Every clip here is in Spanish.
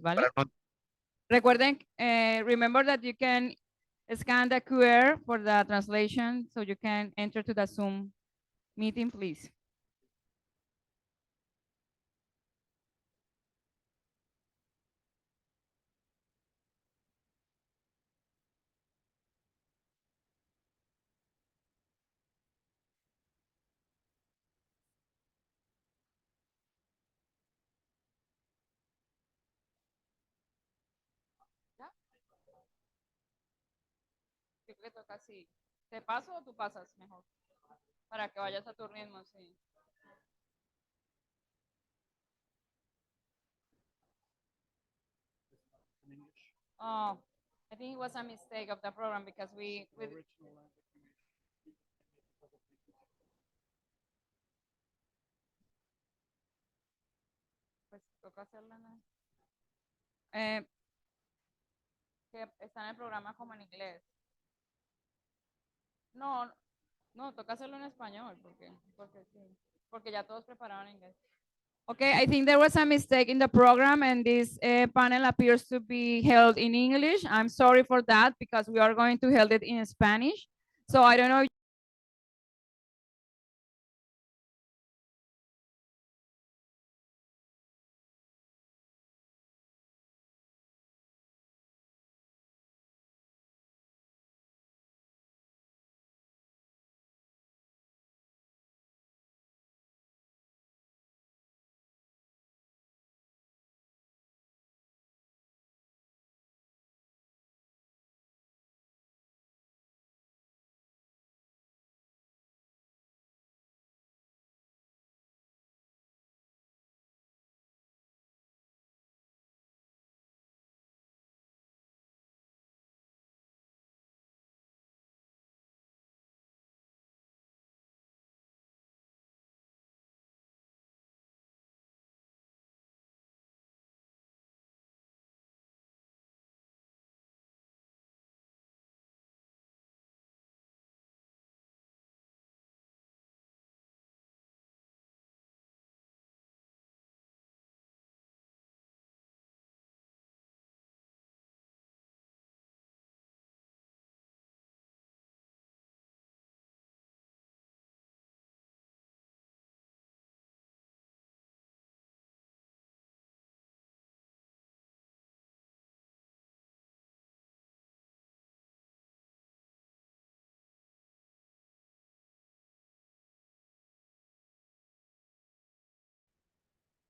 ¿vale? Recuerden, remember that you can scan the QR for the translation so you can enter to the Zoom meeting, please. ¿Ya? Yo creo que toca así. ¿Te paso o tú pasas mejor? Para que vayas a tu ritmo, sí. Oh, I think it was a mistake of the program because we pues toca hacerla, ¿no? Que está en el programa como en inglés. No, no, toca hacerlo en español porque sí, porque ya todos prepararon en inglés. Okay, I think there was a mistake in the program and this panel appears to be held in English. I'm sorry for that because we are going to hold it in Spanish. So I don't know.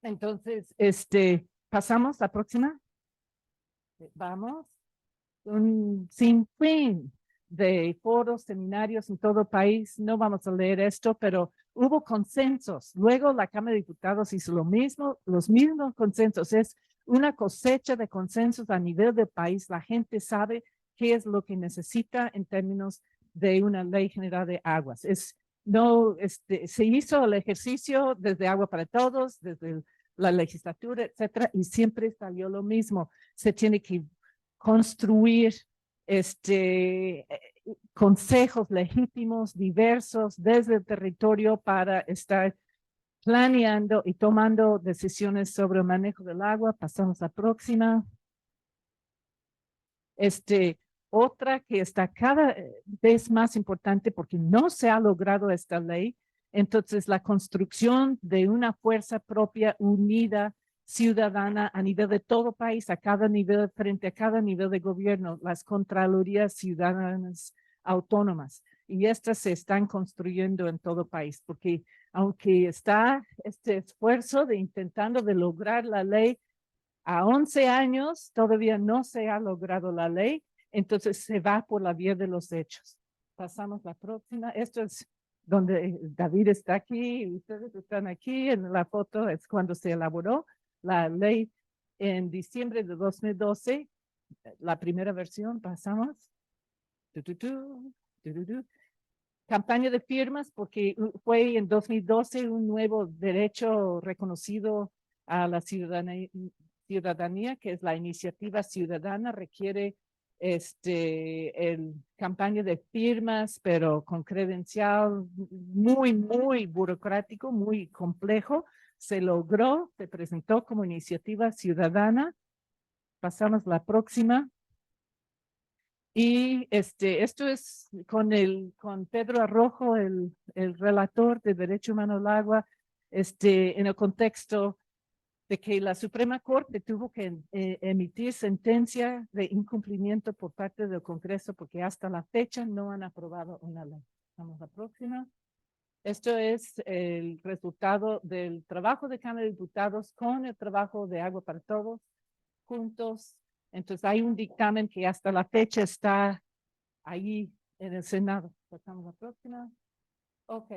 Entonces, pasamos a la próxima. Vamos. Un sinfín de foros, seminarios en todo el país. No vamos a leer esto, pero hubo consensos. Luego la Cámara de Diputados hizo lo mismo, los mismos consensos. Es una cosecha de consensos a nivel del país. La gente sabe qué es lo que necesita en términos de una ley general de aguas. Se hizo el ejercicio desde Agua para Todos, desde la legislatura, etcétera, y siempre salió lo mismo. Se tiene que construir consejos legítimos, diversos desde el territorio para estar planeando y tomando decisiones sobre el manejo del agua. Pasamos a la próxima. Otra que está cada vez más importante porque no se ha logrado esta ley. Entonces, la construcción de una fuerza propia unida ciudadana a nivel de todo país, a cada nivel, frente a cada nivel de gobierno, las contralorías ciudadanas autónomas. Y estas se están construyendo en todo país, porque aunque está este esfuerzo de intentando de lograr la ley, a 11 años todavía no se ha logrado la ley, entonces se va por la vía de los hechos. Pasamos a la próxima. Esto es donde David está aquí, y ustedes están aquí en la foto, es cuando se elaboró la ley en diciembre de 2012, la primera versión. Pasamos. Campaña de firmas, porque fue en 2012 un nuevo derecho reconocido a la ciudadanía, que es la iniciativa ciudadana, requiere campaña de firmas, pero con credencial muy burocrático, muy complejo. Se logró, se presentó como iniciativa ciudadana Pasamos la próxima. Y esto es con Pedro Arrojo, el relator de Derecho Humano al Agua, en el contexto de que la Suprema Corte tuvo que emitir sentencia de incumplimiento por parte del Congreso porque hasta la fecha no han aprobado una ley. Vamos a la próxima. Esto es el resultado del trabajo de Cámara de Diputados con el trabajo de Agua para Todos juntos. Entonces hay un dictamen que hasta la fecha está ahí en el Senado. Pasamos a la próxima. Ok.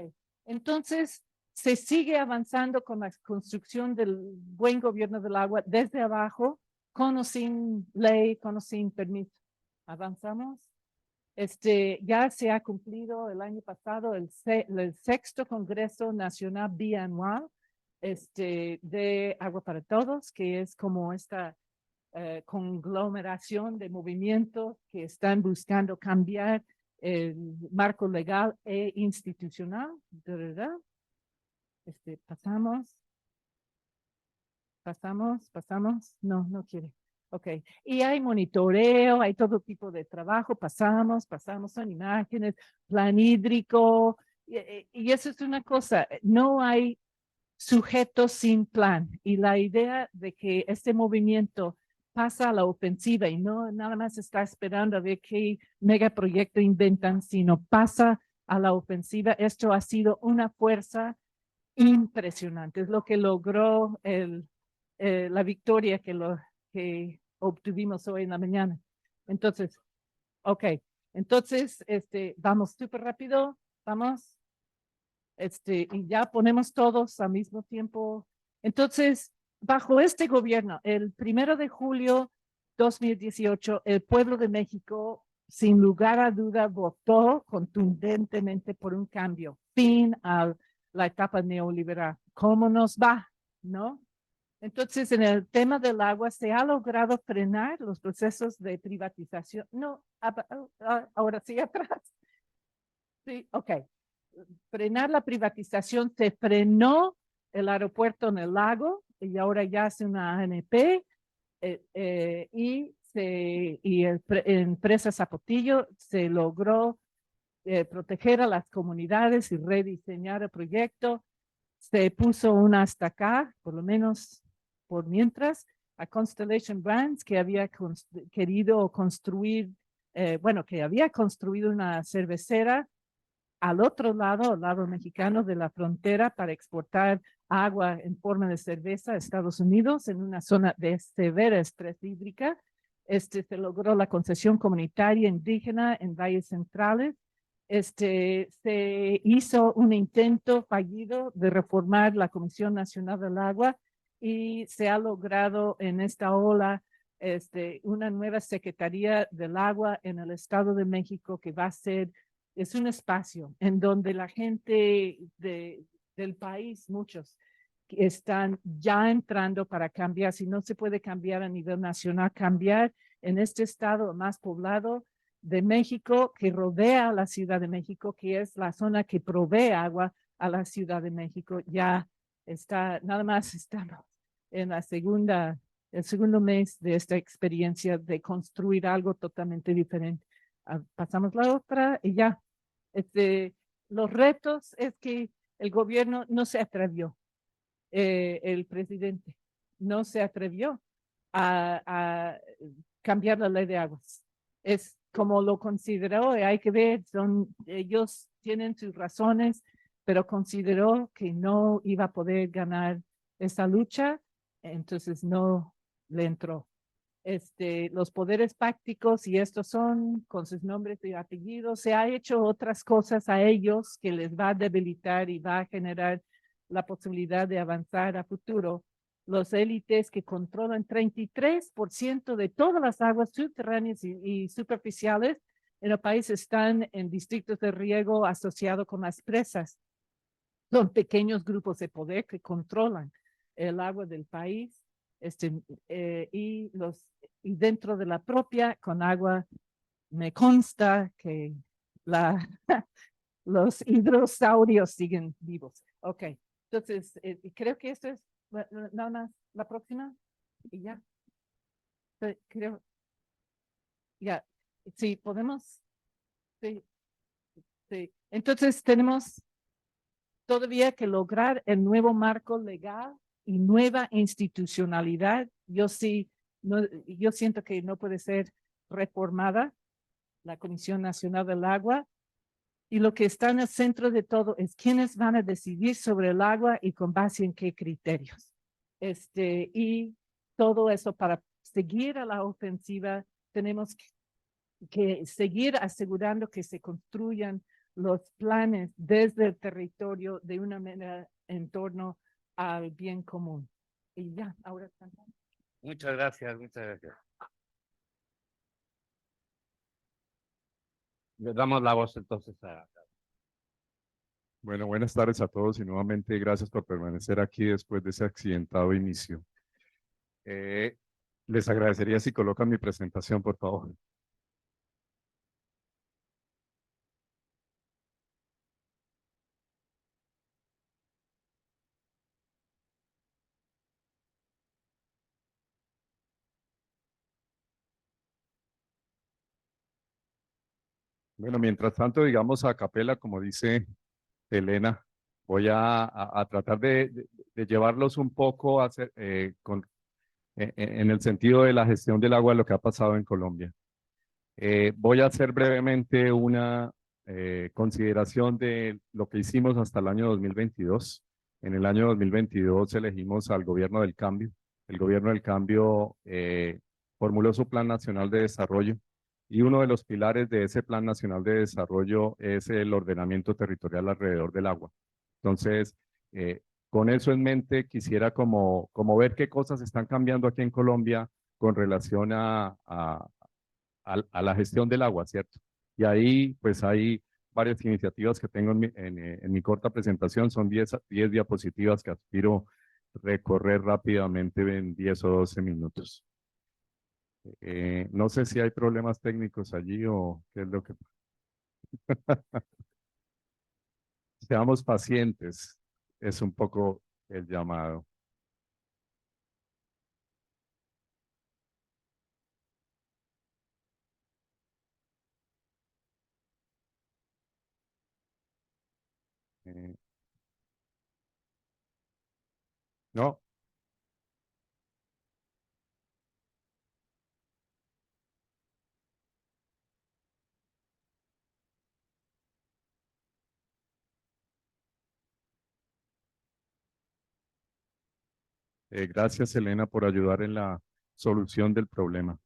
Entonces, se sigue avanzando con la construcción del buen gobierno del agua desde abajo, con o sin ley, con o sin permiso. Avanzamos. Ya se ha cumplido el año pasado el sexto Congreso Nacional Bianual de Agua para Todos, que es como esta conglomeración de movimientos que están buscando cambiar el marco legal e institucional, de verdad. Pasamos, no quiere. Ok, y hay monitoreo, hay todo tipo de trabajo, pasamos, son imágenes, plan hídrico, y eso es una cosa, no hay sujetos sin plan, y la idea de que este movimiento pasa a la ofensiva y no nada más está esperando a ver qué megaproyecto inventan, sino pasa a la ofensiva. Esto ha sido una fuerza impresionante. Es lo que logró la victoria que obtuvimos hoy en la mañana. Entonces, ok. Entonces, vamos súper rápido. Vamos. Y ya ponemos todos al mismo tiempo. Entonces, bajo este gobierno, el 1 de julio 2018, el pueblo de México, sin lugar a duda, votó contundentemente por un cambio, fin a la etapa neoliberal. ¿Cómo nos va? ¿No? Entonces, en el tema del agua, se ha logrado frenar los procesos de privatización. No, ahora sí, atrás. Sí, ok. Frenar la privatización, se frenó el aeropuerto en el lago y ahora ya hace una ANP y empresa Zapotillo se logró proteger a las comunidades y rediseñar el proyecto. Se puso una hasta acá, por lo menos por mientras, a Constellation Brands, que había querido construir, que había construido una cervecera al otro lado, al lado mexicano de la frontera, para exportar agua en forma de cerveza a Estados Unidos en una zona de severa estrés hídrica. Se logró la concesión comunitaria indígena en valles centrales. Se hizo un intento fallido de reformar la Comisión Nacional del Agua y se ha logrado en esta ola una nueva Secretaría del Agua en el Estado de México que va a ser, es un espacio en donde la gente del país, muchos, están ya entrando para cambiar. Si no se puede cambiar a nivel nacional, cambiar en este estado más poblado de México que rodea a la Ciudad de México, que es la zona que provee agua a la Ciudad de México. Ya está, nada más estamos en el segundo mes de esta experiencia de construir algo totalmente diferente. Pasamos la otra y ya. Los retos es que el gobierno no se atrevió, el presidente no se atrevió a cambiar la ley de aguas. Es como lo consideró, y hay que ver, ellos tienen sus razones, pero consideró que no iba a poder ganar esa lucha, entonces no le entró. Los poderes fácticos, y estos son con sus nombres y apellidos, se ha hecho otras cosas a ellos que les va a debilitar y va a generar la posibilidad de avanzar a futuro. Los élites que controlan 33% de todas las aguas subterráneas y superficiales en el país están en distritos de riego asociados con las presas. Son pequeños grupos de poder que controlan el agua del país y dentro de la propia con agua me consta que los hidrosaurios siguen vivos. Ok, entonces creo que esto es nada más la próxima y ya. Creo, ya, sí, podemos. Sí, sí. Entonces tenemos todavía que lograr el nuevo marco legal y nueva institucionalidad. Yo sí, no, yo siento que no puede ser reformada la Comisión Nacional del Agua. Y lo que está en el centro de todo es quiénes van a decidir sobre el agua y con base en qué criterios. Y todo eso para seguir a la ofensiva, tenemos que seguir asegurando que se construyan los planes desde el territorio de una manera en torno al bien común. Y ya, ahora estamos. Muchas gracias, muchas gracias. Le damos la voz entonces a... Bueno, buenas tardes a todos y nuevamente gracias por permanecer aquí después de ese accidentado inicio. Les agradecería si colocan mi presentación, por favor. Bueno, mientras tanto, digamos a capela, como dice Elena, voy a tratar de llevarlos un poco a hacer, en el sentido de la gestión del agua, lo que ha pasado en Colombia. Voy a hacer brevemente una consideración de lo que hicimos hasta el año 2022. En el año 2022 elegimos al Gobierno del Cambio. El Gobierno del Cambio formuló su Plan Nacional de Desarrollo y uno de los pilares de ese Plan Nacional de Desarrollo es el ordenamiento territorial alrededor del agua. Entonces, con eso en mente, quisiera como ver qué cosas están cambiando aquí en Colombia con relación a la gestión del agua, ¿cierto? Y ahí, pues hay varias iniciativas que tengo en mi corta presentación, son 10 diapositivas que aspiro recorrer rápidamente en 10 o 12 minutos. No sé si hay problemas técnicos allí o qué es lo que... Seamos pacientes, es un poco el llamado. Eh, no, gracias Elena por ayudar en la solución del problema.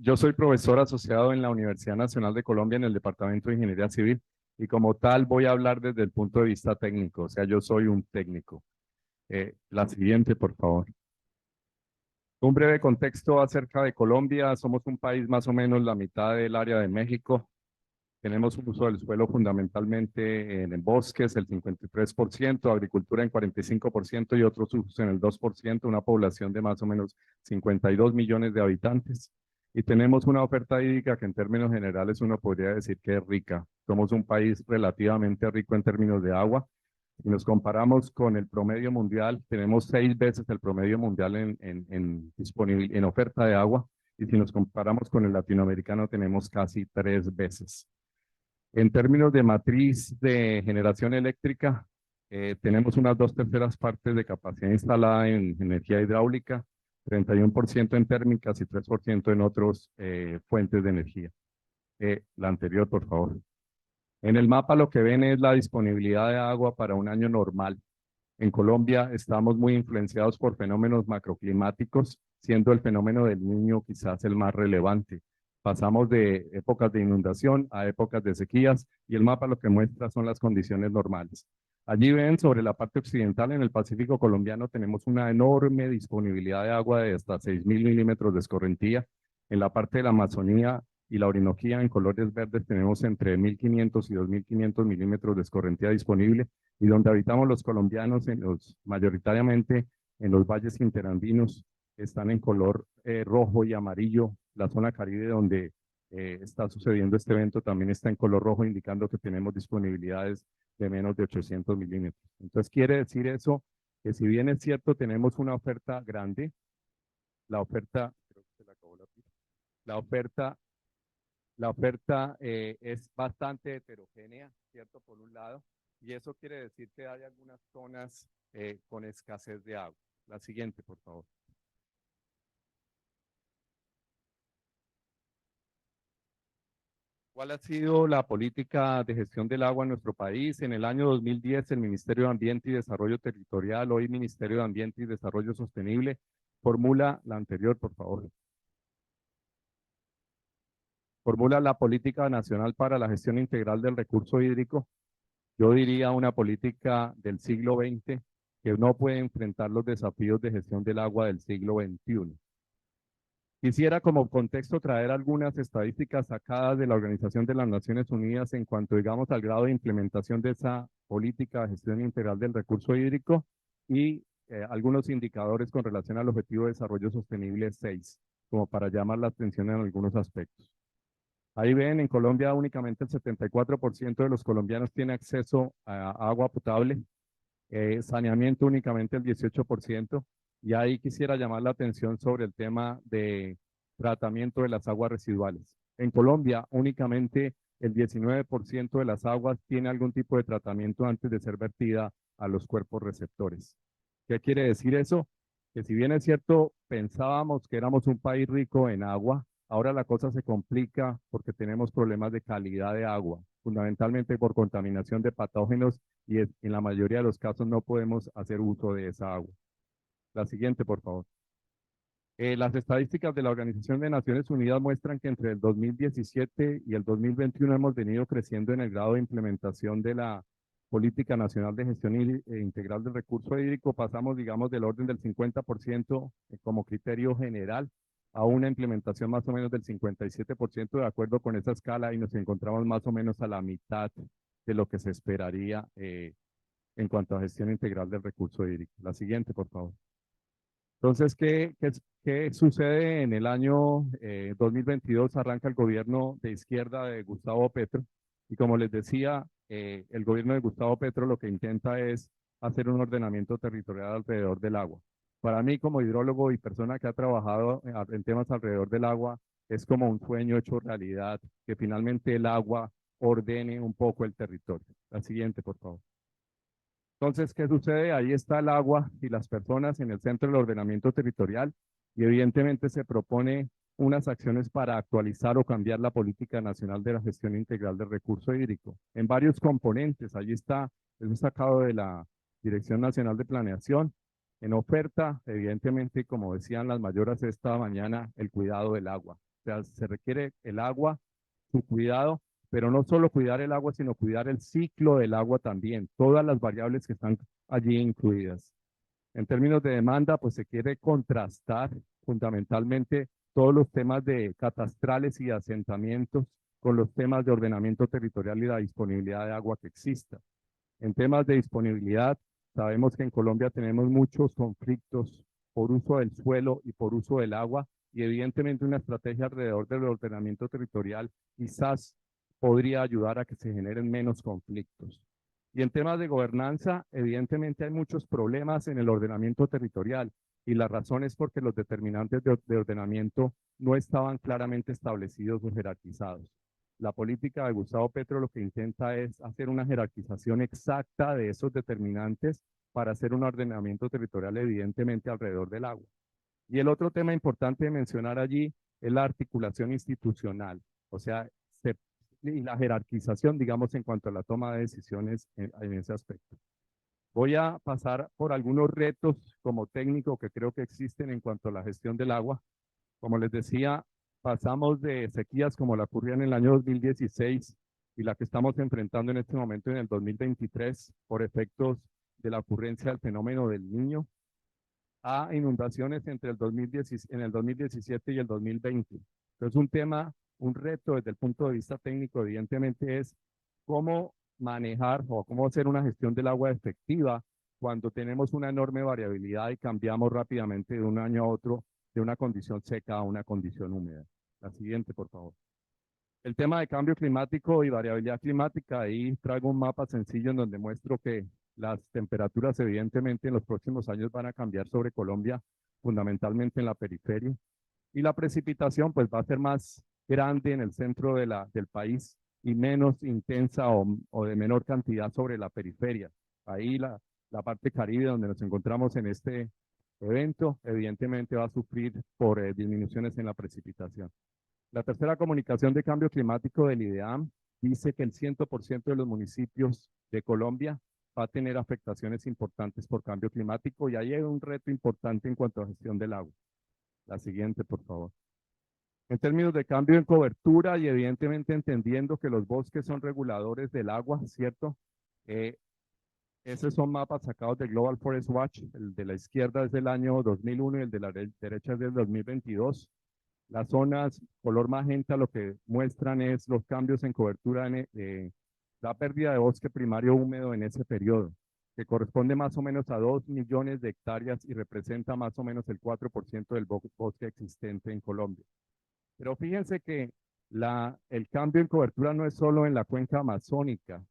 Yo soy profesor asociado en la Universidad Nacional de Colombia en el Departamento de Ingeniería Civil y como tal voy a hablar desde el punto de vista técnico, o sea, yo soy un técnico. La siguiente, por favor. Un breve contexto acerca de Colombia. Somos un país más o menos la mitad del área de México. Tenemos un uso del suelo fundamentalmente en bosques, el 53%, agricultura en 45% y otros usos en el 2%, una población de más o menos 52 millones de habitantes. Y tenemos una oferta hídrica que en términos generales uno podría decir que es rica. Somos un país relativamente rico en términos de agua. Si nos comparamos con el promedio mundial, tenemos 6 veces el promedio mundial en oferta de agua. Y si nos comparamos con el latinoamericano, tenemos casi 3 veces. En términos de matriz de generación eléctrica, tenemos unas 2/3 partes de capacidad instalada en energía hidráulica, 31% en térmicas y 3% en otras fuentes de energía. La anterior, por favor. En el mapa lo que ven es la disponibilidad de agua para un año normal. En Colombia estamos muy influenciados por fenómenos macroclimáticos, siendo el fenómeno del Niño quizás el más relevante. Pasamos de épocas de inundación a épocas de sequías y el mapa lo que muestra son las condiciones normales. Allí ven sobre la parte occidental en el Pacífico colombiano tenemos una enorme disponibilidad de agua de hasta 6.000 milímetros de escorrentía. En la parte de la Amazonía y la Orinoquía en colores verdes tenemos entre 1.500 y 2.500 milímetros de escorrentía disponible y donde habitamos los colombianos mayoritariamente en los valles interandinos están en color rojo y amarillo. La zona Caribe donde está sucediendo este evento también está en color rojo, indicando que tenemos disponibilidades de menos de 800 milímetros. Entonces quiere decir eso, que si bien es cierto tenemos una oferta grande, la oferta, creo que se le acabó la pila. La oferta es bastante heterogénea, ¿cierto? Por un lado, y eso quiere decir que hay algunas zonas con escasez de agua. La siguiente, por favor. ¿Cuál ha sido la política de gestión del agua en nuestro país? En el año 2010, el Ministerio de Ambiente y Desarrollo Territorial, hoy Ministerio de Ambiente y Desarrollo Sostenible, formula la anterior, por favor. Formula la Política Nacional para la Gestión Integral del Recurso Hídrico. Yo diría una política del siglo XX que no puede enfrentar los desafíos de gestión del agua del siglo XXI. Quisiera como contexto traer algunas estadísticas sacadas de la Organización de las Naciones Unidas en cuanto, digamos, al grado de implementación de esa política de gestión integral del recurso hídrico y algunos indicadores con relación al Objetivo de Desarrollo Sostenible 6, como para llamar la atención en algunos aspectos. Ahí ven, en Colombia únicamente el 74% de los colombianos tiene acceso a agua potable, saneamiento únicamente el 18%, y ahí quisiera llamar la atención sobre el tema de tratamiento de las aguas residuales. En Colombia únicamente el 19% de las aguas tiene algún tipo de tratamiento antes de ser vertida a los cuerpos receptores. ¿Qué quiere decir eso? Que si bien es cierto, pensábamos que éramos un país rico en agua, ahora la cosa se complica porque tenemos problemas de calidad de agua, fundamentalmente por contaminación de patógenos y en la mayoría de los casos no podemos hacer uso de esa agua. La siguiente, por favor. Las estadísticas de la Organización de Naciones Unidas muestran que entre el 2017 y el 2021 hemos venido creciendo en el grado de implementación de la Política Nacional de Gestión Integral del Recurso Hídrico. Pasamos, digamos, del orden del 50% como criterio general a una implementación más o menos del 57% de acuerdo con esa escala y nos encontramos más o menos a la mitad de lo que se esperaría en cuanto a gestión integral del recurso hídrico. La siguiente, por favor. Entonces, ¿qué sucede en el año 2022? Arranca el gobierno de izquierda de Gustavo Petro y como les decía, el gobierno de Gustavo Petro lo que intenta es hacer un ordenamiento territorial alrededor del agua. Para mí, como hidrólogo y persona que ha trabajado en temas alrededor del agua, es como un sueño hecho realidad, que finalmente el agua ordene un poco el territorio. La siguiente, por favor. Entonces, ¿qué sucede? Ahí está el agua y las personas en el centro del ordenamiento territorial y evidentemente se propone unas acciones para actualizar o cambiar la política nacional de la gestión integral del recurso hídrico en varios componentes. Allí está, es sacado de la Dirección Nacional de Planeación. En oferta, evidentemente, como decían las mayoras esta mañana, el cuidado del agua. O sea, se requiere el agua, su cuidado, pero no solo cuidar el agua, sino cuidar el ciclo del agua también, todas las variables que están allí incluidas. En términos de demanda, pues se quiere contrastar fundamentalmente todos los temas de catastrales y de asentamientos con los temas de ordenamiento territorial y la disponibilidad de agua que exista. En temas de disponibilidad, sabemos que en Colombia tenemos muchos conflictos por uso del suelo y por uso del agua, y evidentemente una estrategia alrededor del ordenamiento territorial quizás podría ayudar a que se generen menos conflictos. Y en temas de gobernanza, evidentemente hay muchos problemas en el ordenamiento territorial y la razón es porque los determinantes de ordenamiento no estaban claramente establecidos o jerarquizados. La política de Gustavo Petro lo que intenta es hacer una jerarquización exacta de esos determinantes para hacer un ordenamiento territorial evidentemente alrededor del agua. Y el otro tema importante de mencionar allí es la articulación institucional, o sea, y la jerarquización, digamos, en cuanto a la toma de decisiones en ese aspecto. Voy a pasar por algunos retos como técnico que creo que existen en cuanto a la gestión del agua. Como les decía, pasamos de sequías como la ocurría en el año 2016 y la que estamos enfrentando en este momento en el 2023 por efectos de la ocurrencia del fenómeno del Niño, a inundaciones entre el 2017 y el 2020. Entonces, un tema, un reto desde el punto de vista técnico, evidentemente, es cómo manejar o cómo hacer una gestión del agua efectiva cuando tenemos una enorme variabilidad y cambiamos rápidamente de un año a otro de una condición seca a una condición húmeda. La siguiente, por favor. El tema de cambio climático y variabilidad climática, ahí traigo un mapa sencillo en donde muestro que las temperaturas evidentemente en los próximos años van a cambiar sobre Colombia fundamentalmente en la periferia. Y la precipitación pues va a ser más grande en el centro del país y menos intensa o de menor cantidad sobre la periferia. Ahí la parte caribe donde nos encontramos en este evento, evidentemente va a sufrir por disminuciones en la precipitación. La tercera comunicación de cambio climático del IDEAM dice que el 100% de los municipios de Colombia va a tener afectaciones importantes por cambio climático y ahí hay un reto importante en cuanto a gestión del agua. La siguiente, por favor. En términos de cambio en cobertura y evidentemente entendiendo que los bosques son reguladores del agua, ¿cierto? Esos son mapas sacados de Global Forest Watch. El de la izquierda es del año 2001 y el de la derecha es del 2022. Las zonas color magenta lo que muestran es los cambios en cobertura, la pérdida de bosque primario húmedo en ese periodo, que corresponde más o menos a 2 millones de hectáreas y representa más o menos el 4% del bosque existente en Colombia. Pero fíjense que el cambio en cobertura no es solo en la cuenca amazónica,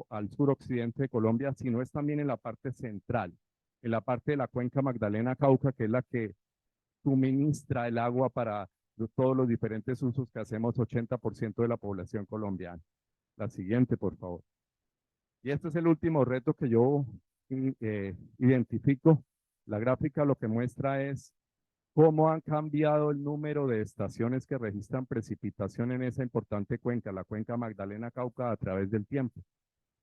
al suroccidente de Colombia, sino es también en la parte central, en la parte de la cuenca Magdalena-Cauca, que es la que suministra el agua para todos los diferentes usos que hacemos 80% de la población colombiana. La siguiente, por favor. Y este es el último reto que yo identifico. La gráfica lo que muestra es cómo han cambiado el número de estaciones que registran precipitación en esa importante cuenca, la cuenca Magdalena-Cauca, a través del tiempo.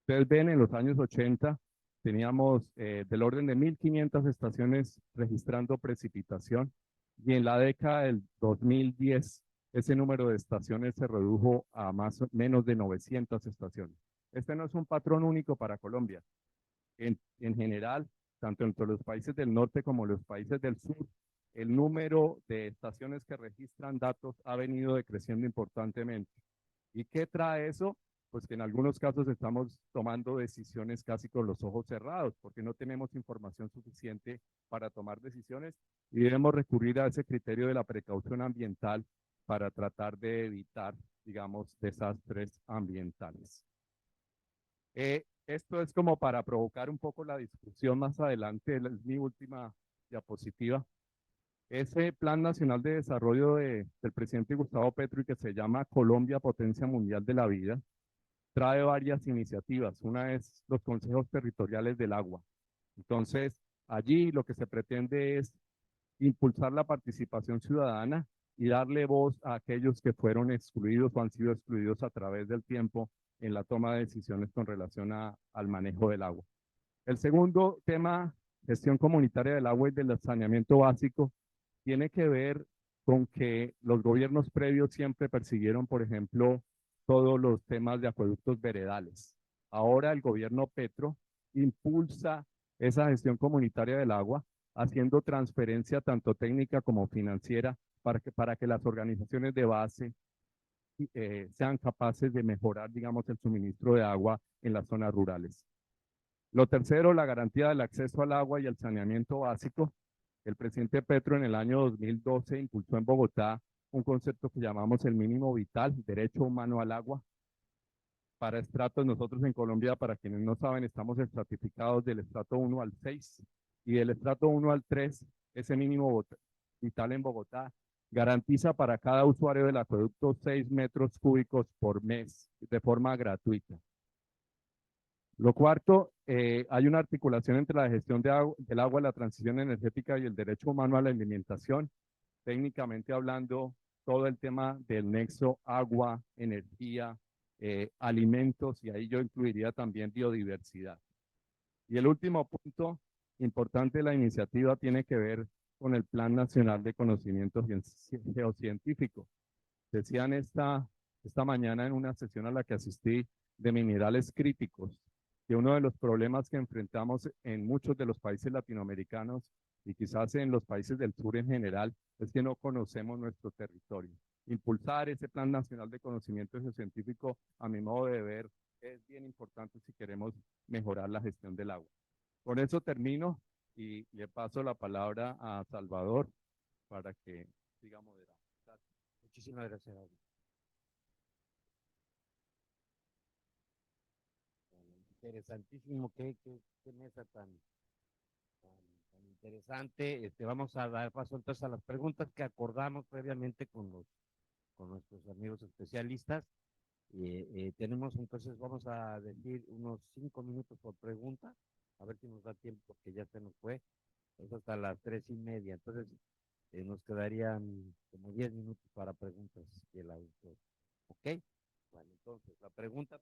Ustedes ven, en los años 80 teníamos del orden de 1.500 estaciones registrando precipitación y en la década del 2010 ese número de estaciones se redujo a más o menos de 900 estaciones. Este no es un patrón único para Colombia. En general, tanto entre los países del norte como los países del sur, el número de estaciones que registran datos ha venido decreciendo importantemente. ¿Y qué trae eso? Pues que en algunos casos estamos tomando decisiones casi con los ojos cerrados, porque no tenemos información suficiente para tomar decisiones y debemos recurrir a ese criterio de la precaución ambiental para tratar de evitar, digamos, desastres ambientales. Esto es como para provocar un poco la discusión más adelante, es mi última diapositiva. Ese Plan Nacional de Desarrollo del presidente Gustavo Petro y que se llama Colombia Potencia Mundial de la Vida, trae varias iniciativas. Una es los consejos territoriales del agua. Entonces, allí lo que se pretende es impulsar la participación ciudadana y darle voz a aquellos que fueron excluidos o han sido excluidos a través del tiempo en la toma de decisiones con relación al manejo del agua. El segundo tema, gestión comunitaria del agua y del saneamiento básico, tiene que ver con que los gobiernos previos siempre persiguieron, por ejemplo, todos los temas de acueductos veredales. Ahora el gobierno Petro impulsa esa gestión comunitaria del agua, haciendo transferencia tanto técnica como financiera para que las organizaciones de base sean capaces de mejorar, digamos, el suministro de agua en las zonas rurales. Lo tercero, la garantía del acceso al agua y el saneamiento básico. El presidente Petro en el año 2012 impulsó en Bogotá un concepto que llamamos el mínimo vital, derecho humano al agua. Para estratos, nosotros en Colombia, para quienes no saben, estamos estratificados del estrato 1 al 6 y del estrato 1 al 3, ese mínimo vital en Bogotá garantiza para cada usuario del acueducto 6 metros cúbicos por mes de forma gratuita. Lo cuarto, hay una articulación entre la gestión del agua, la transición energética y el derecho humano a la alimentación. Técnicamente hablando, todo el tema del nexo agua, energía, alimentos, y ahí yo incluiría también biodiversidad. Y el último punto importante de la iniciativa tiene que ver con el Plan Nacional de Conocimiento Geocientífico. Decían esta mañana en una sesión a la que asistí de minerales críticos, que uno de los problemas que enfrentamos en muchos de los países latinoamericanos y quizás en los países del sur en general es que no conocemos nuestro territorio. Impulsar ese Plan Nacional de Conocimiento Geocientífico, a mi modo de ver, es bien importante si queremos mejorar la gestión del agua. Con eso termino y le paso la palabra a Salvador para que siga moderando. Gracias. Muchísimas gracias, David. Interesantísimo, qué mesa tan interesante. Vamos a dar paso entonces a las preguntas que acordamos previamente con nuestros amigos especialistas. Tenemos entonces, vamos a decir unos 5 minutos por pregunta, a ver si nos da tiempo porque ya se nos fue. Es hasta las 3:30. Entonces, nos quedarían como 10 minutos para preguntas del auditor. ¿Ok? Bueno, entonces, la pregunta,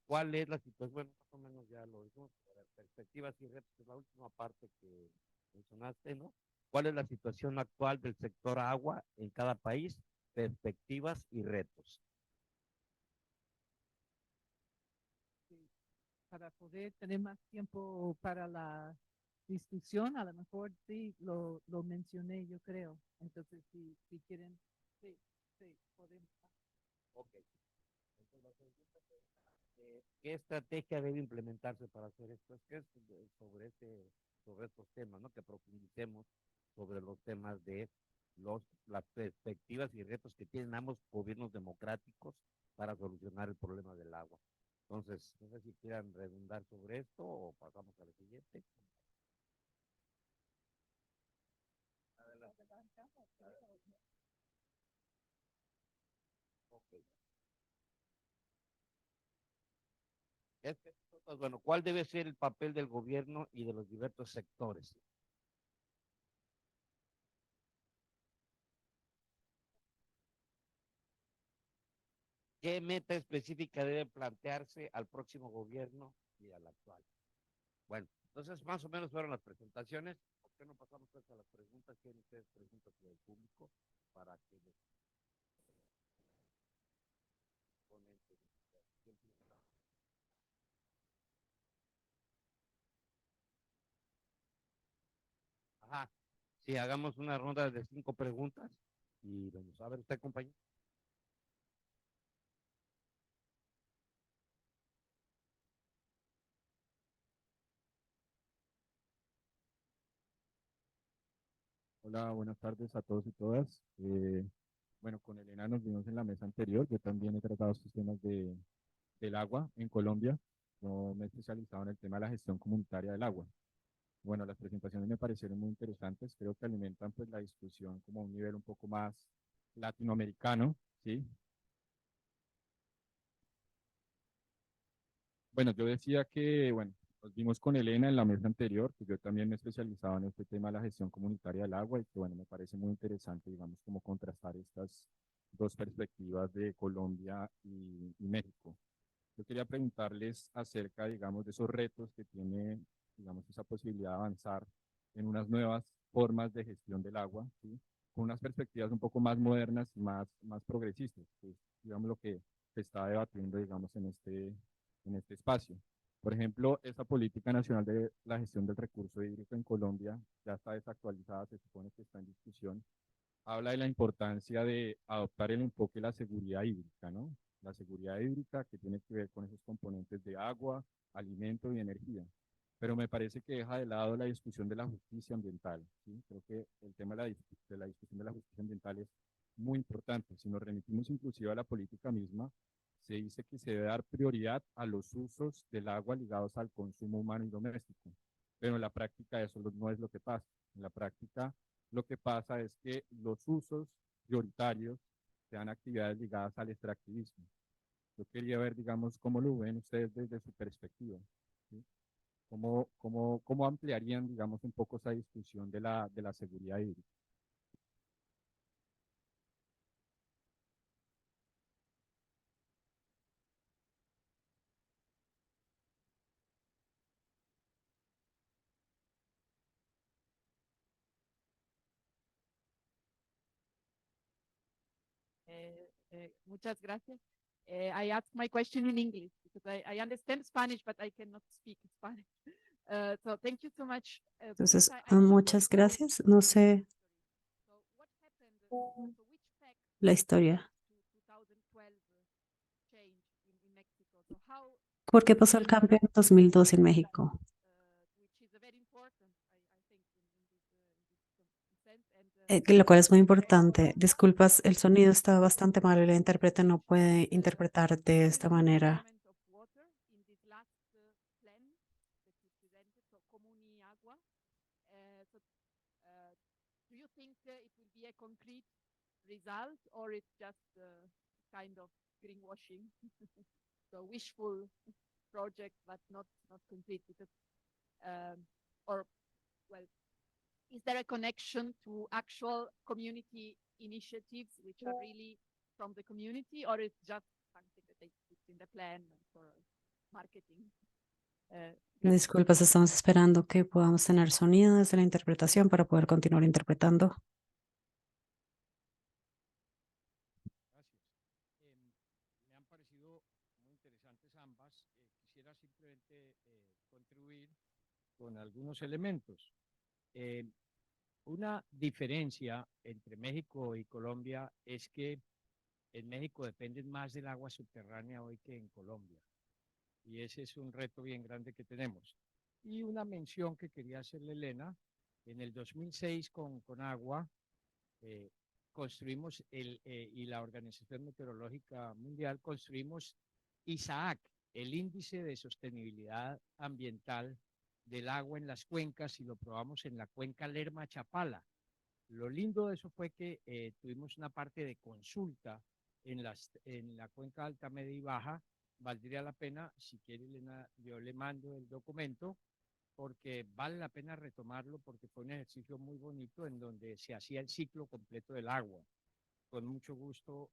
¿cuál es la situación? Bueno, más o menos ya lo dijimos, perspectivas y retos, es la última parte que mencionaste, ¿no? ¿Cuál es la situación actual del sector agua en cada país? Perspectivas y retos. Para poder tener más tiempo para la discusión, a lo mejor sí lo mencioné, yo creo. Entonces, si quieren, sí, podemos. Ok. Entonces, la pregunta es, ¿qué estrategia debe implementarse para hacer esto? Es que es sobre estos temas, ¿no? Que profundicemos sobre los temas de las perspectivas y retos que tienen ambos gobiernos democráticos para solucionar el problema del agua. Entonces, no sé si quieran redundar sobre esto o pasamos a la siguiente. Adelante. Okay. Bueno, ¿cuál debe ser el papel del gobierno y de los diversos sectores? ¿Qué meta específica debe plantearse al próximo gobierno y al actual? Bueno, entonces más o menos fueron las presentaciones. ¿Por qué no pasamos pues a las preguntas? ¿Quieren ustedes preguntas del público para que les ponentes? Ajá, sí, hagamos una ronda de 5 preguntas y vamos a ver usted, compañero. Hola, buenas tardes a todos y todas. Bueno, con Elena nos vimos en la mesa anterior. Yo también he tratado estos temas del agua en Colombia. Yo me he especializado en el tema de la gestión comunitaria del agua. Bueno, las presentaciones me parecieron muy interesantes. Creo que alimentan pues la discusión como a un nivel un poco más latinoamericano, ¿sí? Bueno, yo decía que, bueno, nos vimos con Elena en la mesa anterior, que yo también me he especializado en este tema de la gestión comunitaria del agua y que, bueno, me parece muy interesante, digamos, como contrastar estas dos perspectivas de Colombia y México. Yo quería preguntarles acerca, digamos, de esos retos que tiene, digamos, esa posibilidad de avanzar en unas nuevas formas de gestión del agua, ¿sí? Con unas perspectivas un poco más modernas y más progresistas, que es, digamos, lo que se está debatiendo, digamos, en este espacio. Por ejemplo, esa política nacional de la gestión del recurso hídrico en Colombia ya está desactualizada, se supone que está en discusión. Habla de la importancia de adoptar el enfoque de la seguridad hídrica, ¿no? La seguridad hídrica que tiene que ver con esos componentes de agua, alimento y energía. Pero me parece que deja de lado la discusión de la justicia ambiental, ¿sí? Creo que el tema de la discusión de la justicia ambiental es muy importante. Si nos remitimos inclusive a la política misma, se dice que se debe dar prioridad a los usos del agua ligados al consumo humano y doméstico. Pero en la práctica eso no es lo que pasa. En la práctica lo que pasa es que los usos prioritarios sean actividades ligadas al extractivismo. Yo quería ver, digamos, cómo lo ven ustedes desde su perspectiva, ¿sí? ¿Cómo ampliarían, digamos, un poco esa discusión de la seguridad hídrica? Muchas gracias. I ask my question in English because I understand Spanish, but I cannot speak Spanish. So thank you so much. Entonces, muchas gracias. No sé la historia. ¿Por qué pasó el cambio en 2002 en México? Lo cual es muy importante. Disculpas, el sonido está bastante malo y la intérprete no puede interpretar de esta manera. agua. Do you think it will be a concrete result or it's just kind of greenwashing? So wishful project, but not complete because, or well, is there a connection to actual community initiatives which are really from the community, or it's just something that they put in the plan for marketing? Disculpas, estamos esperando que podamos tener sonido desde la interpretación para poder continuar interpretando. Gracias. Me han parecido muy interesantes ambas. Quisiera simplemente contribuir con algunos elementos. Una diferencia entre México y Colombia es que en México dependen más del agua subterránea hoy que en Colombia. Y ese es un reto bien grande que tenemos. Y una mención que quería hacerle Elena, en el 2006 con Agua, construimos y la Organización Meteorológica Mundial construimos ISAAC, el Índice de Sostenibilidad Ambiental del Agua en las cuencas, y lo probamos en la cuenca Lerma-Chapala. Lo lindo de eso fue que tuvimos una parte de consulta en la cuenca alta, media y baja. Valdría la pena, si quiere Elena, yo le mando el documento, porque vale la pena retomarlo, porque fue un ejercicio muy bonito en donde se hacía el ciclo completo del agua. Con mucho gusto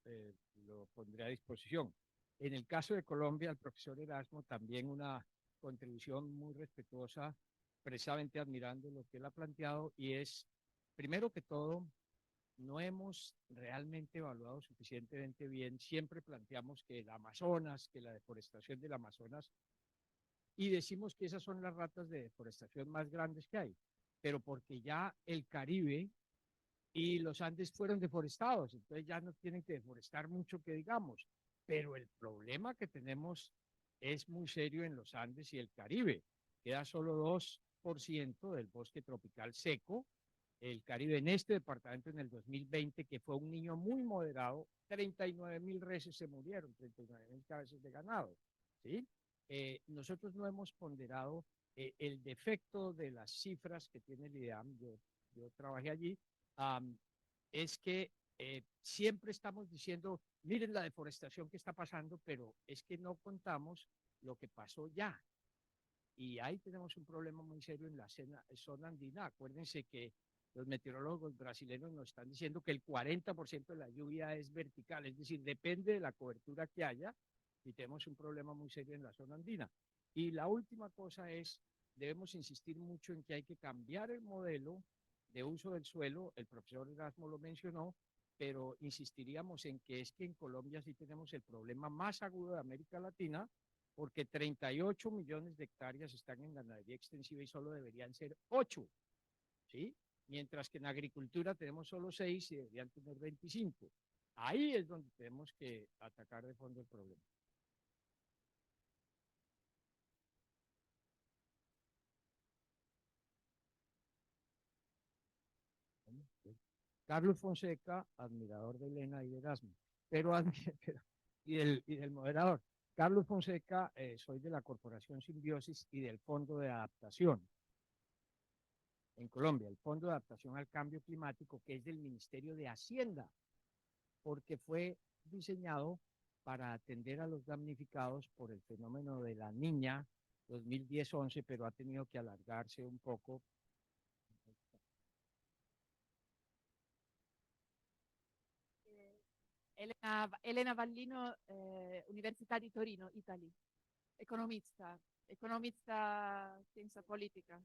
lo pondré a disposición. En el caso de Colombia, el profesor Erasmo, también una contribución muy respetuosa, precisamente admirando lo que él ha planteado, y es, primero que todo, no hemos realmente evaluado suficientemente bien. Siempre planteamos que el Amazonas, que la deforestación del Amazonas, y decimos que esas son las ratas de deforestación más grandes que hay, pero porque ya el Caribe y los Andes fueron deforestados, entonces ya no tienen que deforestar mucho, que digamos, pero el problema que tenemos es muy serio en los Andes y el Caribe. Queda solo 2% del bosque tropical seco. El Caribe, en este departamento en el 2020, que fue un niño muy moderado, 39,000 reses se murieron, 39,000 cabezas de ganado, ¿sí? Nosotros no hemos ponderado el defecto de las cifras que tiene el IDEAM. Yo trabajé allí, es que siempre estamos diciendo, miren la deforestación que está pasando, pero es que no contamos lo que pasó ya. Y ahí tenemos un problema muy serio en la zona andina. Acuérdense que los meteorólogos brasileños nos están diciendo que el 40% de la lluvia es vertical, es decir, depende de la cobertura que haya, y tenemos un problema muy serio en la zona andina. Y la última cosa es, debemos insistir mucho en que hay que cambiar el modelo de uso del suelo. El profesor Erasmo lo mencionó, pero insistiríamos en que es que en Colombia sí tenemos el problema más agudo de América Latina, porque 38 millones de hectáreas están en ganadería extensiva y solo deberían ser 8, ¿sí? Mientras que en agricultura tenemos solo 6 y deberían tener 25. Ahí es donde tenemos que atacar de fondo el problema. Carlos Fonseca, admirador de Elena y de Erasmo, y del moderador. Carlos Fonseca, soy de la Corporación Simbiosis y del Fondo de Adaptación en Colombia, el Fondo de Adaptación al Cambio Climático, que es del Ministerio de Hacienda, porque fue diseñado para atender a los damnificados por el fenómeno de la Niña 2010-11, pero ha tenido que alargarse un poco. Elena Vallino, Università di Torino, Italia. Economista ciencia política.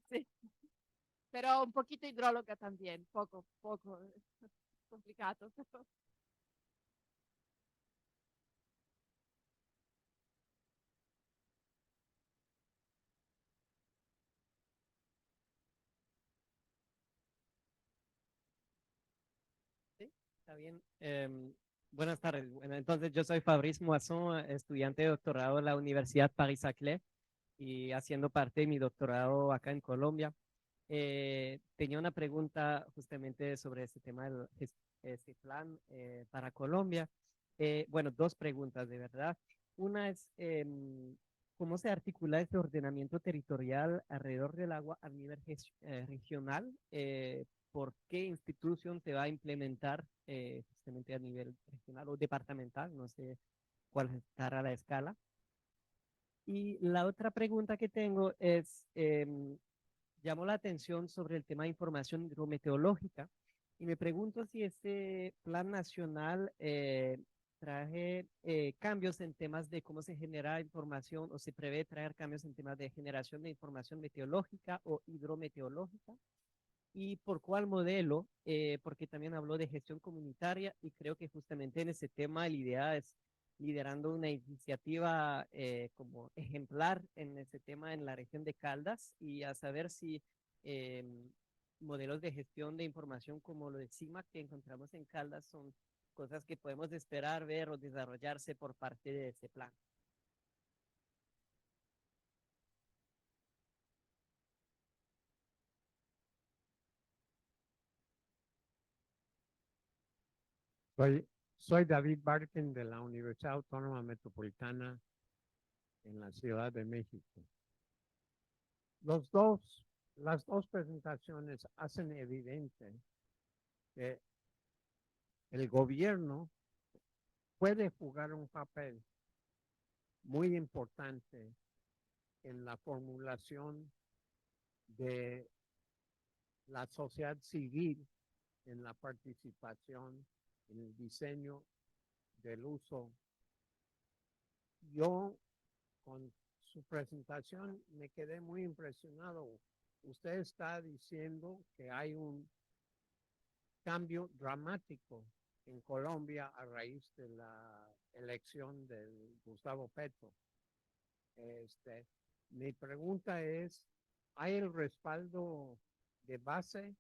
Sí. Pero un poquito hidróloga también, poco complicado. Está bien. Buenas tardes. Bueno, entonces yo soy Fabrice Moisson, estudiante de doctorado en la Universidad Paris-Saclay y haciendo parte de mi doctorado acá en Colombia. Tenía una pregunta justamente sobre este tema del este plan para Colombia. Bueno, dos preguntas de verdad. Una es, cómo se articula este ordenamiento territorial alrededor del agua a nivel regional, por qué institución se va a implementar justamente a nivel regional o departamental, no sé cuál estará la escala. Y la otra pregunta que tengo es, llamó la atención sobre el tema de información hidrometeorológica y me pregunto si este plan nacional trae cambios en temas de cómo se genera información o se prevé traer cambios en temas de generación de información meteorológica o hidrometeorológica y por cuál modelo, porque también habló de gestión comunitaria y creo que justamente en ese tema el IDEA es liderando una iniciativa como ejemplar en ese tema en la región de Caldas y a saber si modelos de gestión de información como lo de CIMAC que encontramos en Caldas son cosas que podemos esperar ver o desarrollarse por parte de ese plan. Soy David Barken de la Universidad Autónoma Metropolitana en la Ciudad de México. Las dos presentaciones hacen evidente que el gobierno puede jugar un papel muy importante en la formulación de la sociedad civil en la participación en el diseño del uso. Yo con su presentación me quedé muy impresionado. Usted está diciendo que hay un cambio dramático en Colombia a raíz de la elección de Gustavo Petro. Mi pregunta es, ¿hay el respaldo de base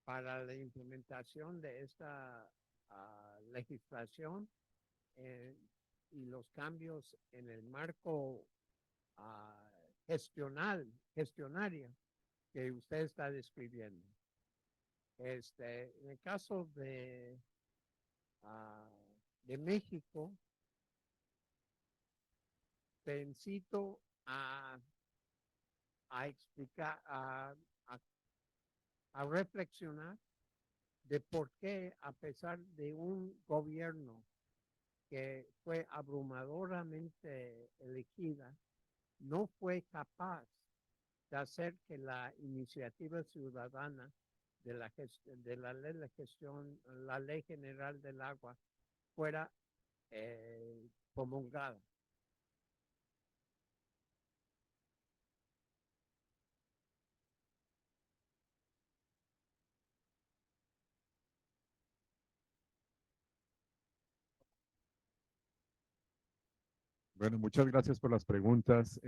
para la implementación de esta legislación y los cambios en el marco gestionario que usted está describiendo? En el caso de México, te incito a explicar, a reflexionar de por qué, a pesar de un gobierno que fue abrumadoramente elegida, no fue capaz de hacer que la iniciativa ciudadana de la ley general del agua fuera promulgada. Bueno, muchas gracias por las preguntas.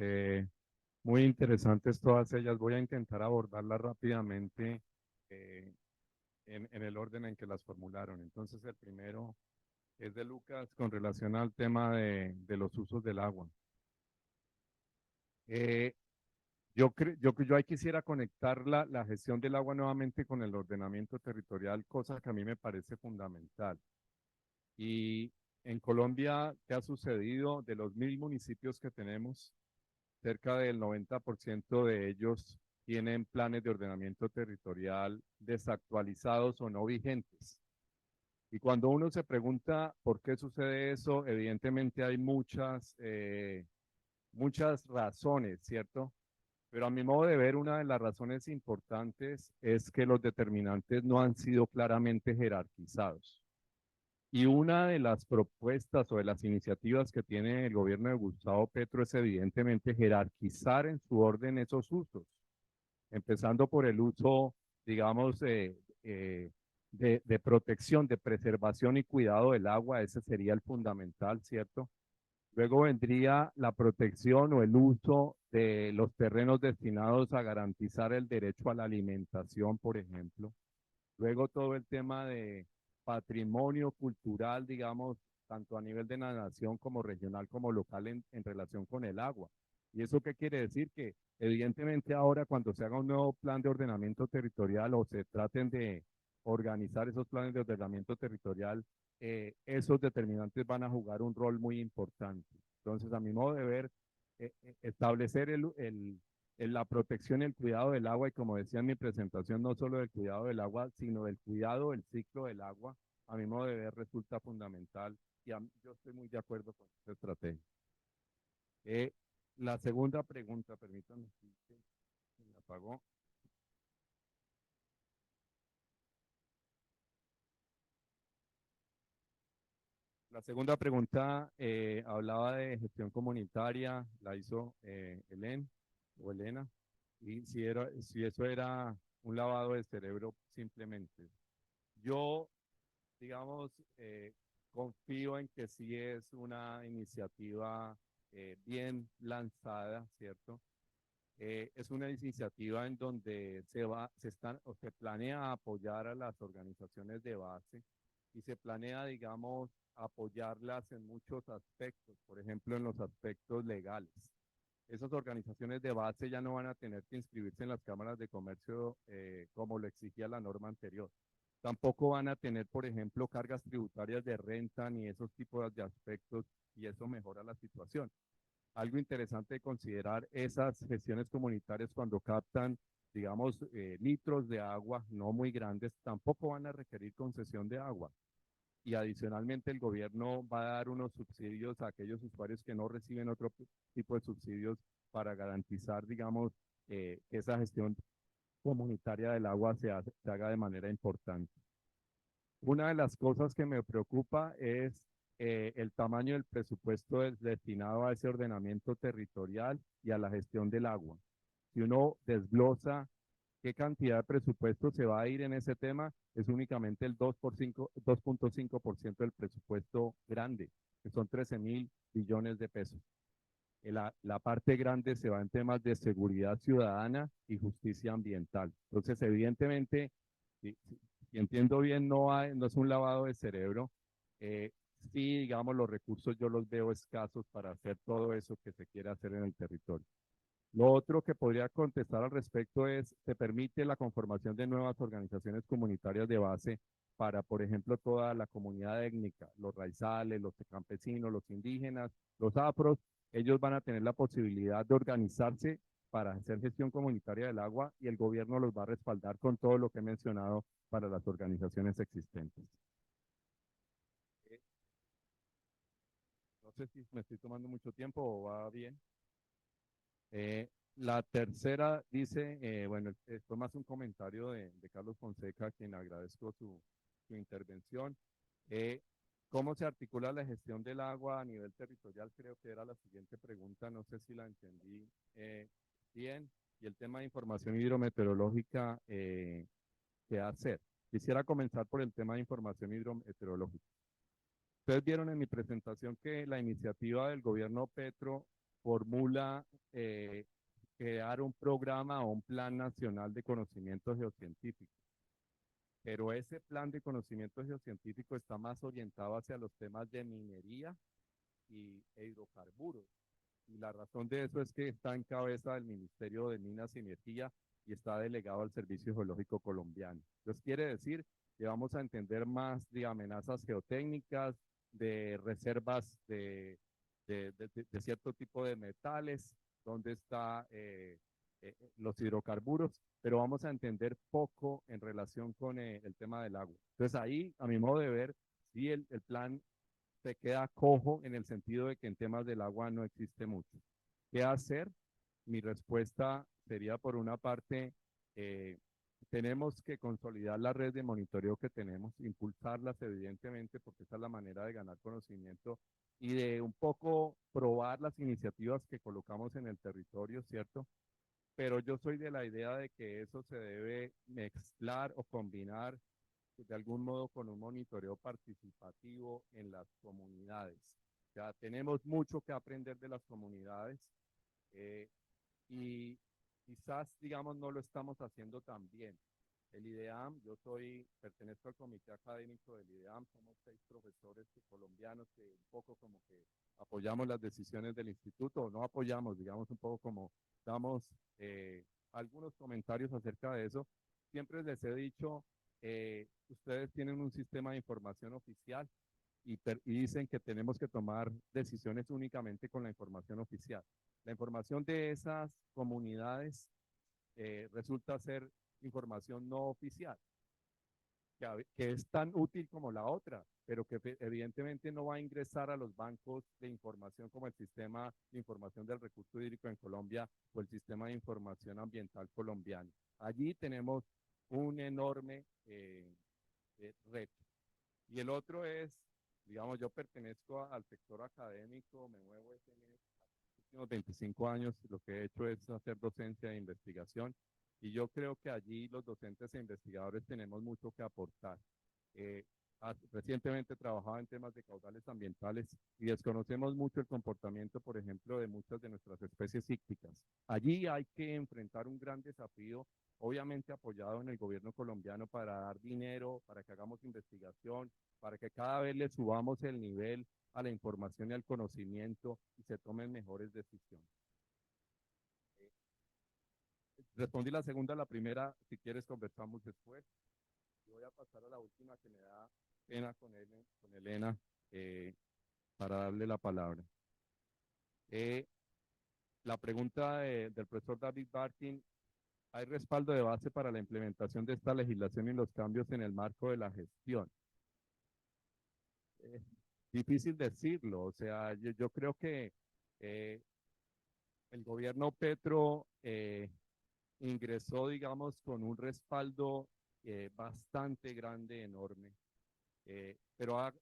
Muy interesantes todas ellas. Voy a intentar abordarlas rápidamente en el orden en que las formularon. Entonces, el primero es de Lucas con relación al tema de los usos del agua. Yo ahí quisiera conectar la gestión del agua nuevamente con el ordenamiento territorial, cosa que a mí me parece fundamental. Y en Colombia, ¿qué ha sucedido? De los 1000 municipios que tenemos, cerca del 90% de ellos tienen planes de ordenamiento territorial desactualizados o no vigentes. Y cuando uno se pregunta por qué sucede eso, evidentemente hay muchas razones, ¿cierto? Pero a mi modo de ver, una de las razones importantes es que los determinantes no han sido claramente jerarquizados. Y una de las propuestas o de las iniciativas que tiene el gobierno de Gustavo Petro es evidentemente jerarquizar en su orden esos usos, empezando por el uso, digamos, de protección, de preservación y cuidado del agua, ese sería el fundamental, ¿cierto? Luego vendría la protección o el uso de los terrenos destinados a garantizar el derecho a la alimentación, por ejemplo. Luego todo el tema de patrimonio cultural, digamos, tanto a nivel de la nación como regional como local en relación con el agua. ¿Y eso qué quiere decir? Que evidentemente ahora cuando se haga un nuevo plan de ordenamiento territorial o se traten de organizar esos planes de ordenamiento territorial, esos determinantes van a jugar un rol muy importante. Entonces, a mi modo de ver, establecer la protección y el cuidado del agua, y como decía en mi presentación, no solo del cuidado del agua, sino del cuidado del ciclo del agua, a mi modo de ver resulta fundamental, y yo estoy muy de acuerdo con esta estrategia. La segunda pregunta, permítanme, se me apagó. La segunda pregunta hablaba de gestión comunitaria, la hizo Elena, y si eso era un lavado de cerebro simplemente. Yo, digamos, confío en que sí es una iniciativa bien lanzada, ¿cierto? Es una iniciativa en donde se planea apoyar a las organizaciones de base y se planea, digamos, apoyarlas en muchos aspectos, por ejemplo, en los aspectos legales. Esas organizaciones de base ya no van a tener que inscribirse en las cámaras de comercio como lo exigía la norma anterior. Tampoco van a tener, por ejemplo, cargas tributarias de renta ni esos tipos de aspectos, y eso mejora la situación. Algo interesante de considerar, esas gestiones comunitarias cuando captan, digamos, litros de agua no muy grandes, tampoco van a requerir concesión de agua. Y adicionalmente el gobierno va a dar unos subsidios a aquellos usuarios que no reciben otro tipo de subsidios para garantizar, digamos, que esa gestión comunitaria del agua se haga de manera importante. Una de las cosas que me preocupa es el tamaño del presupuesto destinado a ese ordenamiento territorial y a la gestión del agua. Si uno desglosa qué cantidad de presupuesto se va a ir en ese tema, es únicamente el 2.5% del presupuesto grande, que son 13.000 billones de pesos. La parte grande se va en temas de seguridad ciudadana y justicia ambiental. Entonces, evidentemente, si entiendo bien, no es un lavado de cerebro. Sí, digamos, los recursos yo los veo escasos para hacer todo eso que se quiere hacer en el territorio. Lo otro que podría contestar al respecto es, se permite la conformación de nuevas organizaciones comunitarias de base para, por ejemplo, toda la comunidad étnica, los raizales, los campesinos, los indígenas, los afros. Ellos van a tener la posibilidad de organizarse para hacer gestión comunitaria del agua, y el gobierno los va a respaldar con todo lo que he mencionado para las organizaciones existentes. No sé si me estoy tomando mucho tiempo o va bien. La tercera dice, bueno, esto más un comentario de Carlos Fonseca, a quien agradezco su intervención. ¿Cómo se articula la gestión del agua a nivel territorial? Creo que era la siguiente pregunta, no sé si la entendí bien. Y el tema de información hidrometeorológica, ¿qué hacer? Quisiera comenzar por el tema de información hidrometeorológica. Ustedes vieron en mi presentación que la iniciativa del gobierno Petro formula crear un programa o un plan nacional de conocimiento geocientífico. Pero ese plan de conocimiento geocientífico está más orientado hacia los temas de minería e hidrocarburos. Y la razón de eso es que está en cabeza del Ministerio de Minas y Energía y está delegado al Servicio Geológico Colombiano. Entonces quiere decir que vamos a entender más de amenazas geotécnicas, de reservas de cierto tipo de metales, dónde están los hidrocarburos, pero vamos a entender poco en relación con el tema del agua. Entonces ahí, a mi modo de ver, sí el plan se queda cojo en el sentido de que en temas del agua no existe mucho. ¿Qué hacer? Mi respuesta sería, por una parte, tenemos que consolidar la red de monitoreo que tenemos, impulsarlas evidentemente, porque esa es la manera de ganar conocimiento y de un poco probar las iniciativas que colocamos en el territorio, ¿cierto? Pero yo soy de la idea de que eso se debe mezclar o combinar de algún modo con un monitoreo participativo en las comunidades. Ya tenemos mucho que aprender de las comunidades y quizás, digamos, no lo estamos haciendo tan bien. El IDEAM, pertenezco al comité académico del IDEAM, somos 6 profesores colombianos que un poco como que apoyamos las decisiones del instituto, o no apoyamos, digamos, un poco como damos algunos comentarios acerca de eso. Siempre les he dicho, ustedes tienen un sistema de información oficial y dicen que tenemos que tomar decisiones únicamente con la información oficial. La información de esas comunidades resulta ser información no oficial, que es tan útil como la otra, pero que evidentemente no va a ingresar a los bancos de información como el sistema de información del recurso hídrico en Colombia o el sistema de información ambiental colombiano. Allí tenemos un enorme reto. Y el otro es, digamos, yo pertenezco al sector académico, me muevo en los últimos 25 años, lo que he hecho es hacer docencia e investigación, y yo creo que allí los docentes e investigadores tenemos mucho que aportar. Recientemente trabajaba en temas de caudales ambientales y desconocemos mucho el comportamiento, por ejemplo, de muchas de nuestras especies ícticas. Allí hay que enfrentar un gran desafío, obviamente apoyado en el gobierno colombiano para dar dinero, para que hagamos investigación, para que cada vez le subamos el nivel a la información y al conocimiento y se tomen mejores decisiones. Respondí la segunda, la primera, si quieres conversamos después. Y voy a pasar a la última que me da pena con Elena para darle la palabra. La pregunta del profesor David Barkin: ¿hay respaldo de base para la implementación de esta legislación y los cambios en el marco de la gestión? Difícil decirlo, o sea, yo creo que el gobierno Petro ingresó, digamos, con un respaldo bastante grande, enorme, pero ha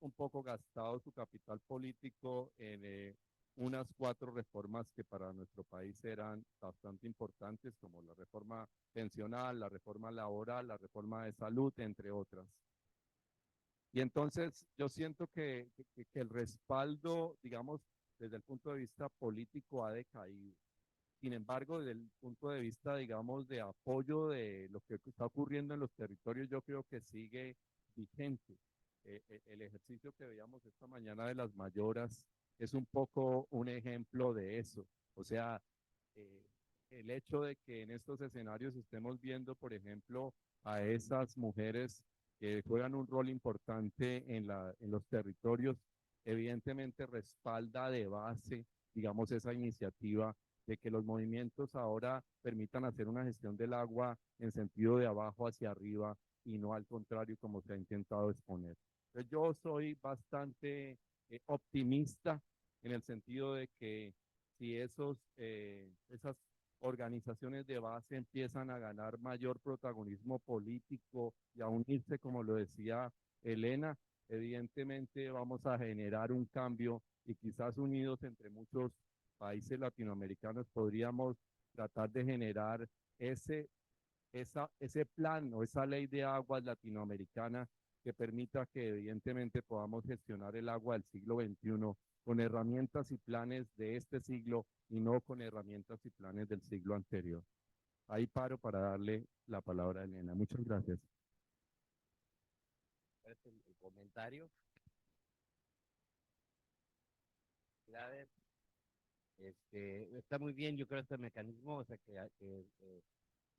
un poco gastado su capital político en unas 4 reformas que para nuestro país eran bastante importantes, como la reforma pensional, la reforma laboral, la reforma de salud, entre otras. Y entonces yo siento que el respaldo, digamos, desde el punto de vista político ha decaído. Sin embargo, desde el punto de vista, digamos, de apoyo de lo que está ocurriendo en los territorios, yo creo que sigue vigente. El ejercicio que veíamos esta mañana de las mayoras es un poco un ejemplo de eso. O sea, el hecho de que en estos escenarios estemos viendo, por ejemplo, a esas mujeres que juegan un rol importante en los territorios, evidentemente respalda de base, digamos, esa iniciativa de que los movimientos ahora permitan hacer una gestión del agua en sentido de abajo hacia arriba y no al contrario como se ha intentado exponer. Entonces yo soy bastante optimista en el sentido de que si esas organizaciones de base empiezan a ganar mayor protagonismo político y a unirse, como lo decía Elena, evidentemente vamos a generar un cambio y quizás unidos entre muchos países latinoamericanos podríamos tratar de generar ese plan o esa ley de aguas latinoamericana que permita que evidentemente podamos gestionar el agua del siglo XXI con herramientas y planes de este siglo y no con herramientas y planes del siglo anterior. Ahí paro para darle la palabra a Elena. Muchas gracias. El comentario. Gracias. Está muy bien, yo creo, este mecanismo, o sea, que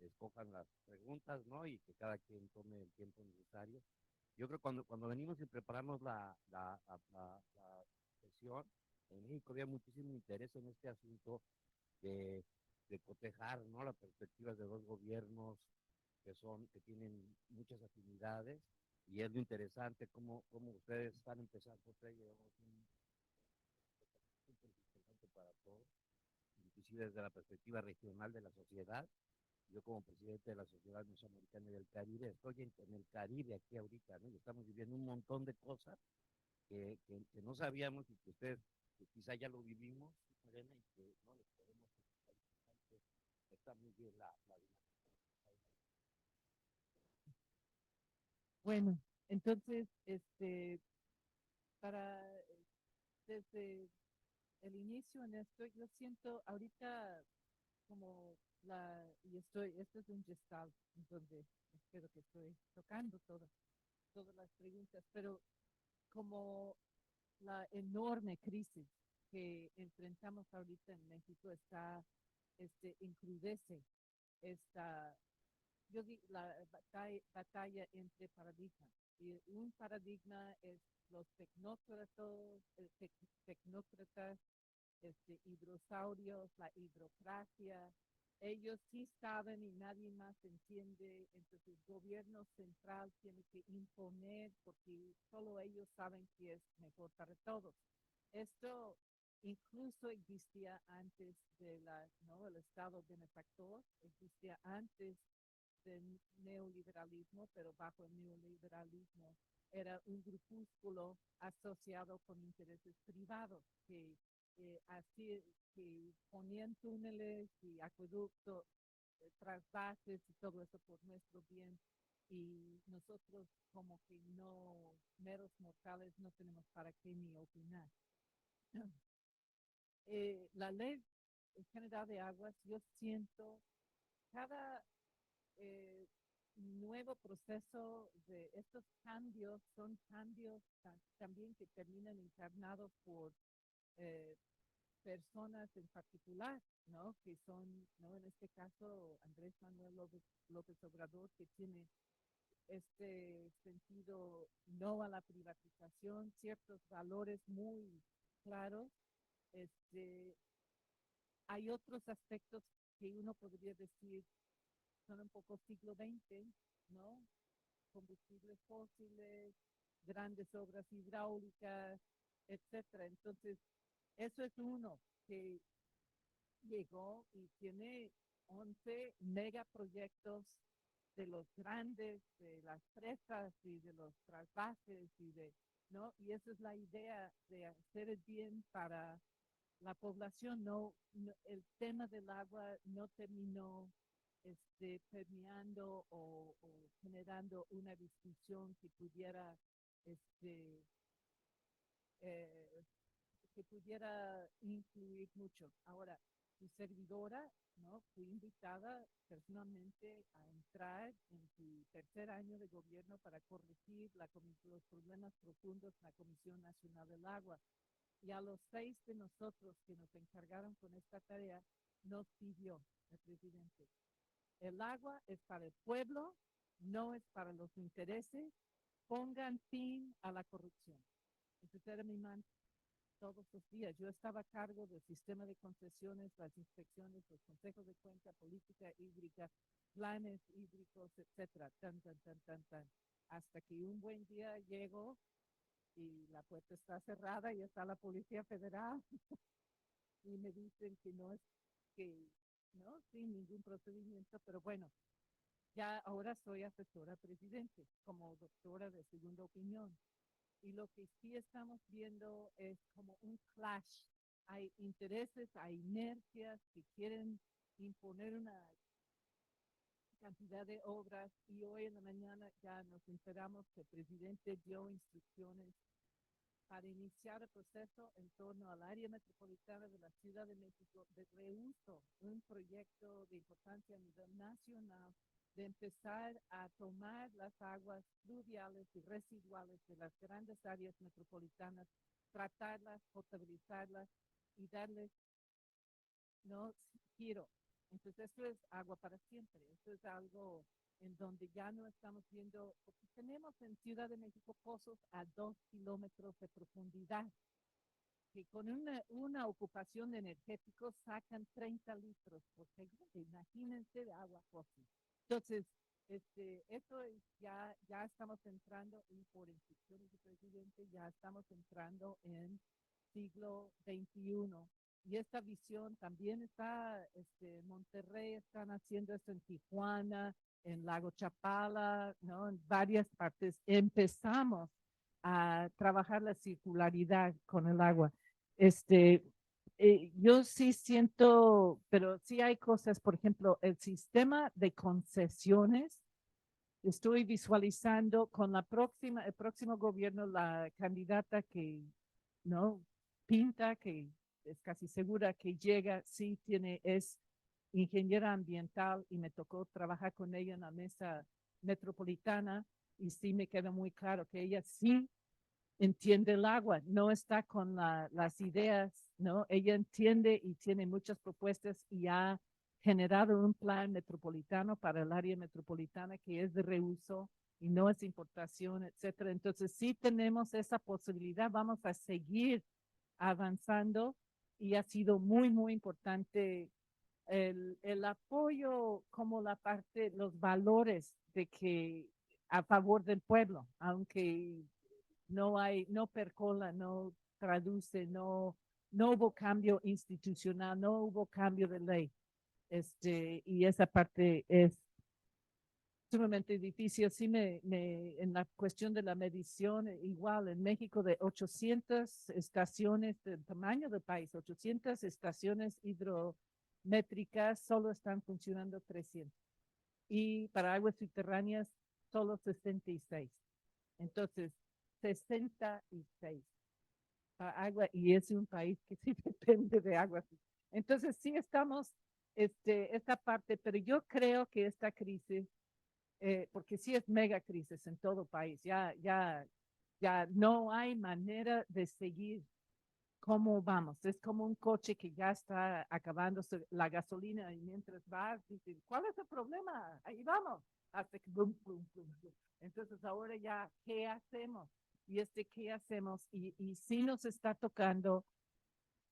escojan las preguntas, ¿no? Y que cada quien tome el tiempo necesario. Yo creo que cuando venimos y preparamos la sesión, en México había muchísimo interés en este asunto de cotejar, ¿no? Las perspectivas de 2 gobiernos que tienen muchas afinidades, y es lo interesante cómo ustedes están empezando, llevamos un importante para todos, inclusive desde la perspectiva regional de la sociedad. Yo como presidente de la Sociedad Mesoamericana y del Caribe, estoy en el Caribe aquí ahorita, ¿no? Y estamos viviendo un montón de cosas que no sabíamos y que ustedes que quizá ya lo vivimos, Elena, y que no les podemos explicar. Está muy bien la Bueno, entonces, desde el inicio en esto, yo siento ahorita como esto es un gestal, donde espero que estoy tocando todas las preguntas, pero como la enorme crisis que enfrentamos ahorita en México encrudece la batalla entre paradigmas. Y un paradigma es los tecnócratas hidrosaurios, la hidrocracia. Ellos sí saben y nadie más entiende, entonces el gobierno central tiene que imponer porque solo ellos saben que es mejor para todos. Esto incluso existía antes de ¿no? El Estado benefactor, existía antes del neoliberalismo, pero bajo el neoliberalismo era un grupúsculo asociado con intereses privados que así que ponían túneles y acueductos, trasvases y todo eso por nuestro bien. Y nosotros como que no, meros mortales, no tenemos para qué ni opinar. La ley general de aguas, yo siento cada nuevo proceso de estos cambios son cambios también que terminan encarnados por personas en particular, ¿no? Que son, ¿no? En este caso, Andrés Manuel López Obrador, que tiene este sentido no a la privatización, ciertos valores muy claros. Hay otros aspectos que uno podría decir son un poco siglo XX, ¿no? Combustibles fósiles, grandes obras hidráulicas, etcétera. Entonces, eso es uno que llegó y tiene 11 megaproyectos de los grandes, de las presas y de los trasvases y de, ¿no? Y esa es la idea de hacer el bien para la población. El tema del agua no terminó permeando o generando una discusión que pudiera incluir mucho. Ahora, su servidora, ¿no? Fui invitada personalmente a entrar en su tercer año de gobierno para corregir los problemas profundos en la Comisión Nacional del Agua. Y a los 6 de nosotros que nos encargaron con esta tarea, nos pidió el presidente: el agua es para el pueblo, no es para los intereses, pongan fin a la corrupción. Ese era mi mantra todos los días. Yo estaba a cargo del sistema de concesiones, las inspecciones, los consejos de cuenta, política hídrica, planes hídricos, etcétera, hasta que un buen día llego y la puerta está cerrada y está la Policía Federal y me dicen que no es, que no, sin ningún procedimiento, pero bueno, ya ahora soy asesora presidente como doctora de segunda opinión. Y lo que sí estamos viendo es como un clash. Hay intereses, hay inercias que quieren imponer una cantidad de obras y hoy en la mañana ya nos enteramos que el presidente dio instrucciones para iniciar el proceso en torno al área metropolitana de la Ciudad de México de reuso, un proyecto de importancia a nivel nacional de empezar a tomar las aguas fluviales y residuales de las grandes áreas metropolitanas, tratarlas, potabilizarlas y darles, ¿no?, giro. Entonces esto es agua para siempre, esto es algo en donde ya no estamos viendo, porque tenemos en Ciudad de México pozos a 2 kilómetros de profundidad, que con una ocupación de energéticos sacan 30 litros por segundo, imagínense, de agua fósil. Entonces, eso es, ya estamos entrando, y por instrucciones del presidente, ya estamos entrando en siglo XXI. Y esta visión también está, en Monterrey están haciendo esto, en Tijuana, en Lago Chapala, ¿no? En varias partes empezamos a trabajar la circularidad con el agua. Yo sí siento, pero sí hay cosas, por ejemplo, el sistema de concesiones. Estoy visualizando con el próximo gobierno, la candidata que, ¿no?, pinta, que es casi segura que llega, sí es ingeniera ambiental y me tocó trabajar con ella en la mesa metropolitana y sí me queda muy claro que ella sí entiende el agua, no está con las ideas, ¿no? Ella entiende y tiene muchas propuestas y ha generado un plan metropolitano para el área metropolitana que es de reuso y no es importación, etcétera. Entonces sí tenemos esa posibilidad, vamos a seguir avanzando y ha sido muy, muy importante el apoyo como la parte, los valores de que a favor del pueblo, aunque no percola, no traduce, no hubo cambio institucional, no hubo cambio de ley. Y esa parte es sumamente difícil. Sí, en la cuestión de la medición, igual en México de 800 estaciones del tamaño del país, 800 estaciones hidrométricas, solo están funcionando 300. Y para aguas subterráneas, solo 66. Entonces, 66 para agua, y es un país que sí depende de agua. Entonces, sí estamos, esta parte, pero yo creo que esta crisis, porque sí es mega crisis en todo país, ya no hay manera de seguir cómo vamos. Es como un coche que ya está acabándose la gasolina y mientras vas, dices, ¿cuál es el problema? Ahí vamos. Hasta que bum, bum, bum, bum. Entonces ahora ya, ¿qué hacemos? Y ¿qué hacemos? Y sí nos está tocando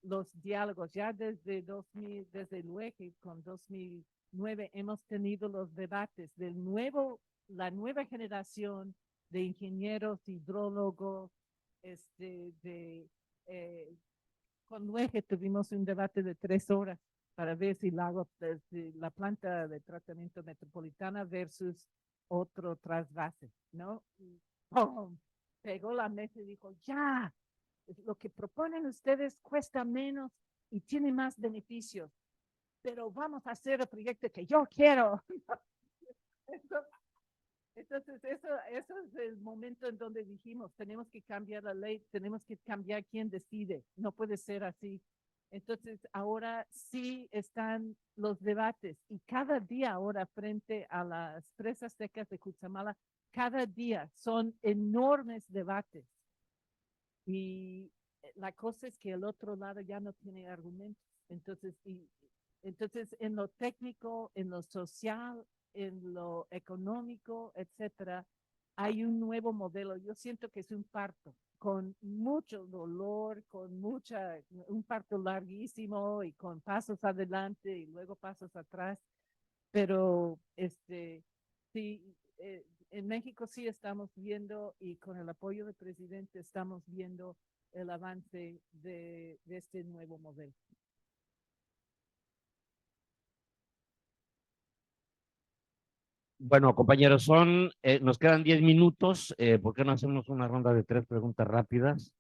los diálogos. Ya desde 2000, desde luego con 2009 hemos tenido los debates la nueva generación de ingenieros, hidrólogos, con Luege tuvimos un debate de 3 horas para ver si la planta de tratamiento metropolitana versus otro trasvase, ¿no? ¡Pum! Pegó la mesa y dijo, ya, lo que proponen ustedes cuesta menos y tiene más beneficios, pero vamos a hacer el proyecto que yo quiero. Entonces, eso es el momento en donde dijimos, tenemos que cambiar la ley, tenemos que cambiar quién decide, no puede ser así. Entonces, ahora sí están los debates y cada día ahora frente a las presas secas de Cutzamala, cada día son enormes debates. Y la cosa es que el otro lado ya no tiene argumentos. Entonces, en lo técnico, en lo social, en lo económico, etcétera, hay un nuevo modelo. Yo siento que es un parto con mucho dolor, un parto larguísimo y con pasos adelante y luego pasos atrás. Pero sí, en México sí estamos viendo y con el apoyo del presidente estamos viendo el avance de este nuevo modelo. Bueno, compañeros, nos quedan 10 minutos. ¿Por qué no hacemos una ronda de 3 preguntas rápidas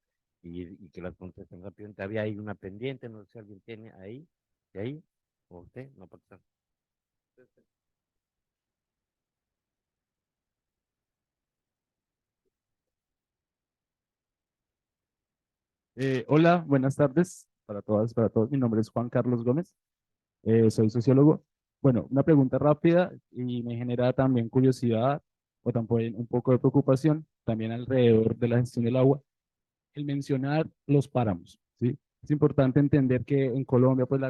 y que las contesten rápidamente? Había ahí una pendiente, no sé si alguien tiene ahí, ¿de ahí? ¿O usted? No, porque está. Hola, buenas tardes para todas, para todos. Mi nombre es Juan Carlos Gómez, soy sociólogo. Bueno, una pregunta rápida y me genera también curiosidad o también un poco de preocupación también alrededor de la gestión del agua. El mencionar los páramos, ¿sí? Es importante entender que en Colombia pues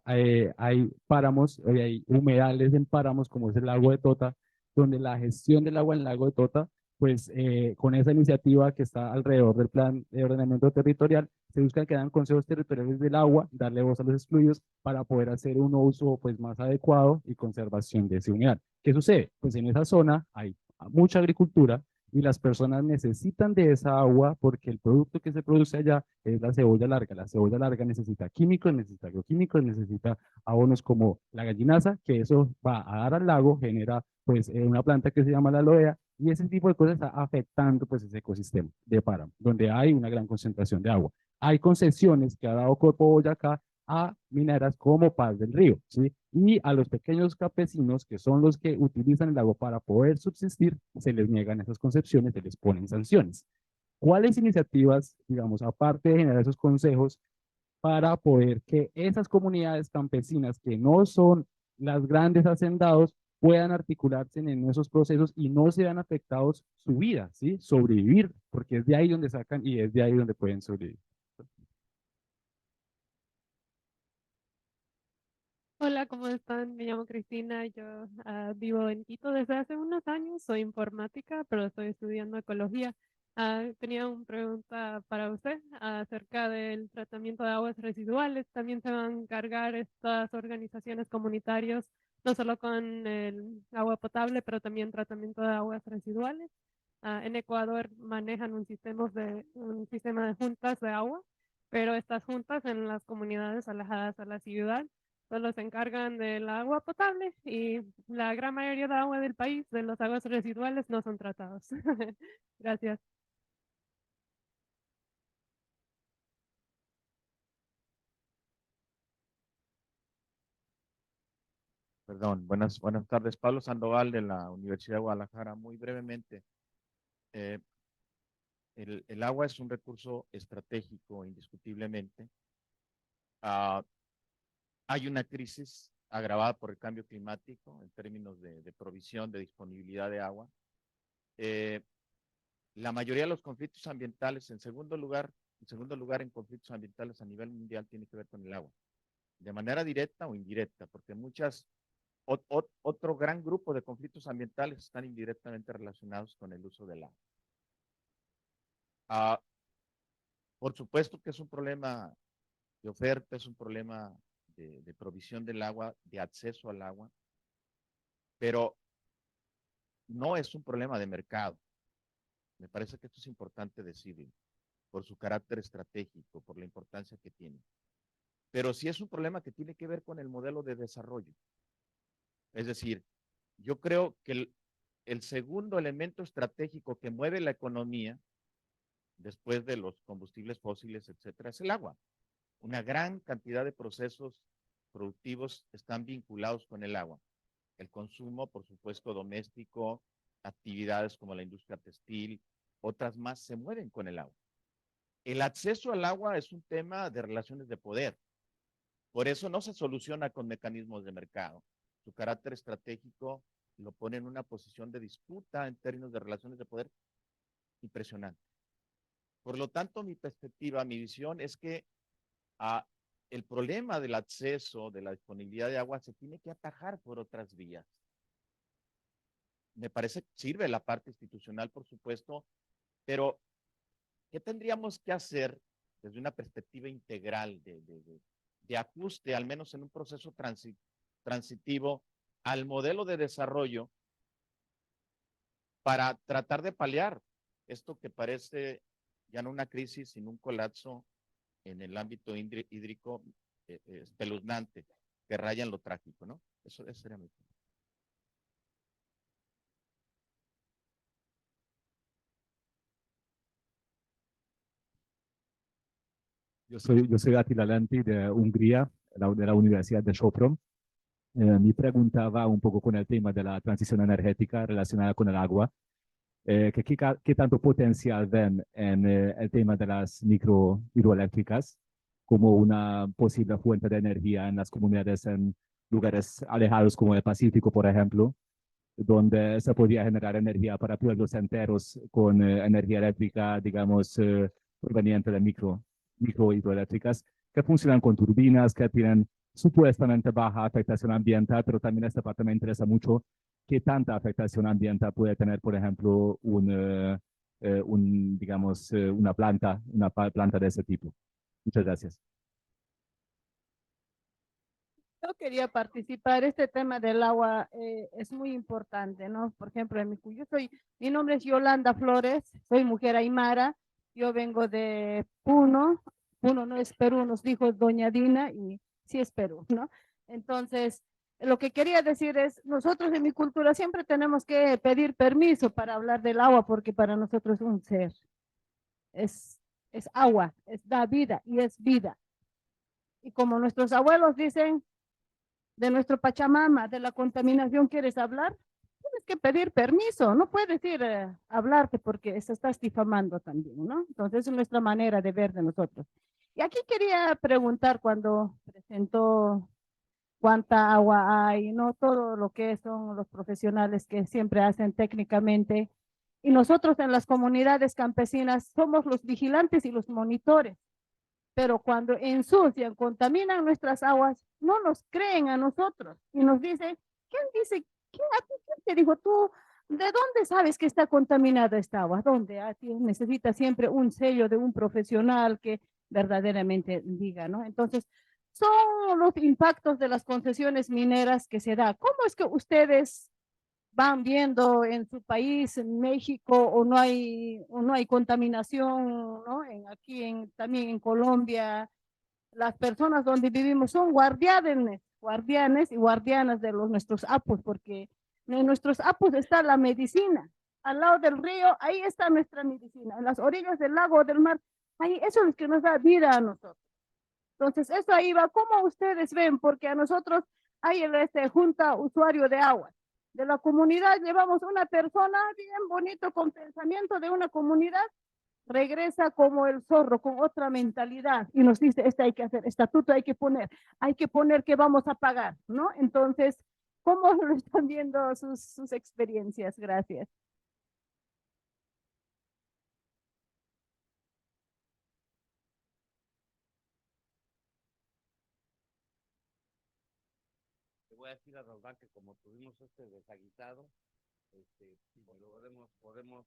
hay páramos, hay humedales en páramos como es el lago de Tota, donde la gestión del agua en el lago de Tota, pues con esa iniciativa que está alrededor del plan de ordenamiento territorial, se busca que dan consejos territoriales del agua, darle voz a los excluidos para poder hacer un uso pues más adecuado y conservación de ese humedal. ¿Qué sucede? Pues en esa zona hay mucha agricultura, y las personas necesitan de esa agua porque el producto que se produce allá es la cebolla larga. La cebolla larga necesita químicos, necesita agroquímicos, necesita abonos como la gallinaza, que eso va a dar al lago, genera pues una planta que se llama la aloea y ese tipo de cosas está afectando pues ese ecosistema de páramo, donde hay una gran concentración de agua. Hay concesiones que ha dado Corpo Boyacá a mineras como Paz del Río, ¿sí? Y a los pequeños campesinos, que son los que utilizan el lago para poder subsistir, se les niegan esas concesiones, se les ponen sanciones. ¿Cuáles iniciativas, digamos, aparte de generar esos consejos, para poder que esas comunidades campesinas que no son las grandes hacendados puedan articularse en esos procesos y no se vean afectados su vida, ¿sí? Sobrevivir, porque es de ahí donde sacan y es de ahí donde pueden sobrevivir. Hola, ¿cómo están? Me llamo Cristina, yo vivo en Quito desde hace unos años, soy informática, pero estoy estudiando ecología. Tenía una pregunta para usted acerca del tratamiento de aguas residuales. También se van a encargar estas organizaciones comunitarias, no solo con el agua potable, pero también tratamiento de aguas residuales. En Ecuador manejan un sistema de juntas de agua, pero estas juntas en las comunidades alejadas a la ciudad solo se encargan del agua potable y la gran mayoría de agua del país, de las aguas residuales, no son tratados. Gracias. Perdón, buenas tardes. Pablo Sandoval de la Universidad de Guadalajara. Muy brevemente, eh, el agua es un recurso estratégico, indiscutiblemente. Hay una crisis agravada por el cambio climático en términos de provisión, de disponibilidad de agua. La mayoría de los conflictos ambientales, en segundo lugar en conflictos ambientales a nivel mundial, tiene que ver con el agua, de manera directa o indirecta, porque otro gran grupo de conflictos ambientales están indirectamente relacionados con el uso del agua. Por supuesto que es un problema de oferta, es un problema de provisión del agua, de acceso al agua, pero no es un problema de mercado. Me parece que esto es importante decirlo, por su carácter estratégico, por la importancia que tiene. Pero sí es un problema que tiene que ver con el modelo de desarrollo. Es decir, yo creo que el segundo elemento estratégico que mueve la economía, después de los combustibles fósiles, etcétera, es el agua. Una gran cantidad de procesos productivos están vinculados con el agua. El consumo, por supuesto, doméstico, actividades como la industria textil, otras más se mueven con el agua. El acceso al agua es un tema de relaciones de poder. Por eso no se soluciona con mecanismos de mercado. Su carácter estratégico lo pone en una posición de disputa en términos de relaciones de poder impresionante. Por lo tanto, mi perspectiva, mi visión es que el problema del acceso, de la disponibilidad de agua, se tiene que atajar por otras vías. Me parece que sirve la parte institucional, por supuesto, pero ¿qué tendríamos que hacer desde una perspectiva integral de ajuste, al menos en un proceso transitivo, al modelo de desarrollo para tratar de paliar esto que parece ya no una crisis, sino un colapso en el ámbito hídrico espeluznante, que raya en lo trágico, ¿no? Eso sería mi punto. Yo soy Attila Lenti de Hungría, de la Universidad de Sopron. Mi pregunta va un poco con el tema de la transición energética relacionada con el agua. ¿Qué tanto potencial ven en el tema de las microhidroeléctricas como una posible fuente de energía en las comunidades en lugares alejados como el Pacífico, por ejemplo, donde se podría generar energía para pueblos enteros con energía eléctrica, digamos, proveniente de microhidroeléctricas que funcionan con turbinas, que tienen supuestamente baja afectación ambiental, pero también esta parte me interesa mucho qué tanta afectación ambiental puede tener, por ejemplo, digamos, una planta de ese tipo. Muchas gracias. Yo quería participar. Este tema del agua es muy importante, ¿no? Por ejemplo, mi nombre es Yolanda Flores, soy mujer aymara, yo vengo de Puno. Puno no es Perú, nos dijo doña Dina, y sí es Perú, ¿no? Entonces, lo que quería decir es, nosotros en mi cultura siempre tenemos que pedir permiso para hablar del agua, porque para nosotros es un ser, es agua, da vida y es vida. Y como nuestros abuelos dicen, de nuestro Pachamama, de la contaminación, ¿quieres hablar? Tienes que pedir permiso, no puedes ir a hablarte porque se estás difamando también, ¿no? Entonces es nuestra manera de ver de nosotros. Y aquí quería preguntar cuando presentó cuánta agua hay, ¿no? Todo lo que son los profesionales que siempre hacen técnicamente. Y nosotros en las comunidades campesinas somos los vigilantes y los monitores. Pero cuando ensucian, contaminan nuestras aguas, no nos creen a nosotros y nos dicen, ¿quién dice? ¿Quién te dijo tú? ¿De dónde sabes que está contaminada esta agua? ¿Dónde? Necesita siempre un sello de un profesional que verdaderamente diga, ¿no? Entonces, son los impactos de las concesiones mineras que se da. ¿Cómo es que ustedes van viendo en su país, en México, o no hay contaminación, ¿no? También en Colombia, las personas donde vivimos son guardianes y guardianas de nuestros apus, porque en nuestros apus está la medicina. Al lado del río, ahí está nuestra medicina. En las orillas del lago o del mar, ahí eso es lo que nos da vida a nosotros. Entonces, eso ahí va. ¿Cómo ustedes ven? Porque a nosotros hay junta usuario de agua. De la comunidad llevamos una persona bien bonito con pensamiento de una comunidad, regresa como el zorro, con otra mentalidad, y nos dice, hay que hacer, estatuto hay que poner que vamos a pagar, ¿no? Entonces, ¿cómo lo están viendo sus experiencias? Gracias. Le voy a decir a Roldán que como tuvimos este desaguisado, podemos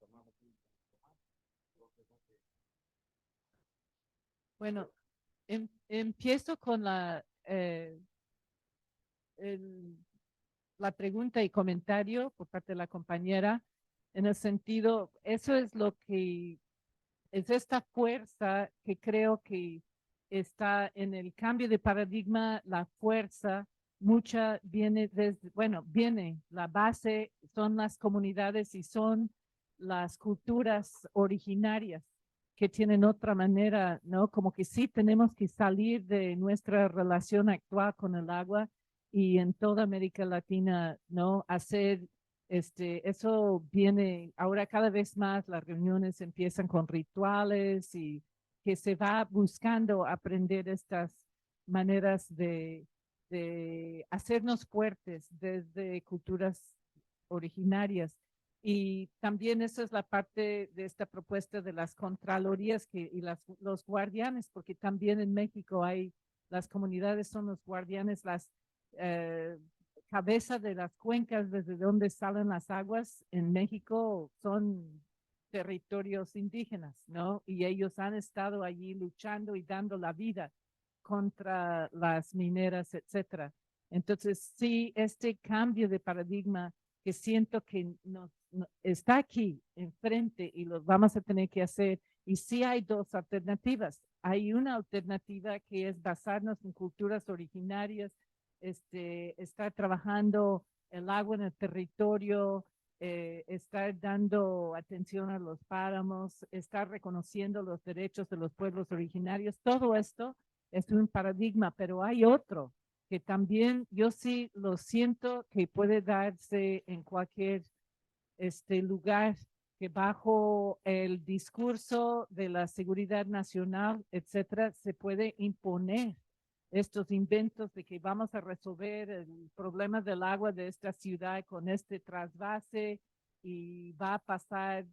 tomar un Bueno, empiezo con la pregunta y comentario por parte de la compañera, en el sentido, eso es lo que es esta fuerza que creo que está en el cambio de paradigma. La fuerza mucha viene la base son las comunidades y son las culturas originarias que tienen otra manera, ¿no? Como que sí tenemos que salir de nuestra relación actual con el agua, y en toda América Latina, ¿no? Hacer eso viene ahora cada vez más. Las reuniones empiezan con rituales y que se va buscando aprender estas maneras de hacernos fuertes desde culturas originarias. Y también esa es la parte de esta propuesta de las contralorías y los guardianes, porque también en México las comunidades son los guardianes, las cabeza de las cuencas desde donde salen las aguas en México son territorios indígenas, ¿no? Y ellos han estado allí luchando y dando la vida contra las mineras, etcétera. Entonces, sí, este cambio de paradigma que siento que está aquí enfrente y lo vamos a tener que hacer. Y sí hay dos alternativas. Hay una alternativa que es basarnos en culturas originarias, estar trabajando el agua en el territorio, estar dando atención a los páramos, estar reconociendo los derechos de los pueblos originarios. Todo esto es un paradigma, pero hay otro que también yo sí lo siento que puede darse en cualquier lugar, que bajo el discurso de la seguridad nacional, etcétera, se puede imponer estos inventos de que vamos a resolver el problema del agua de esta ciudad con este trasvase y va a pasar,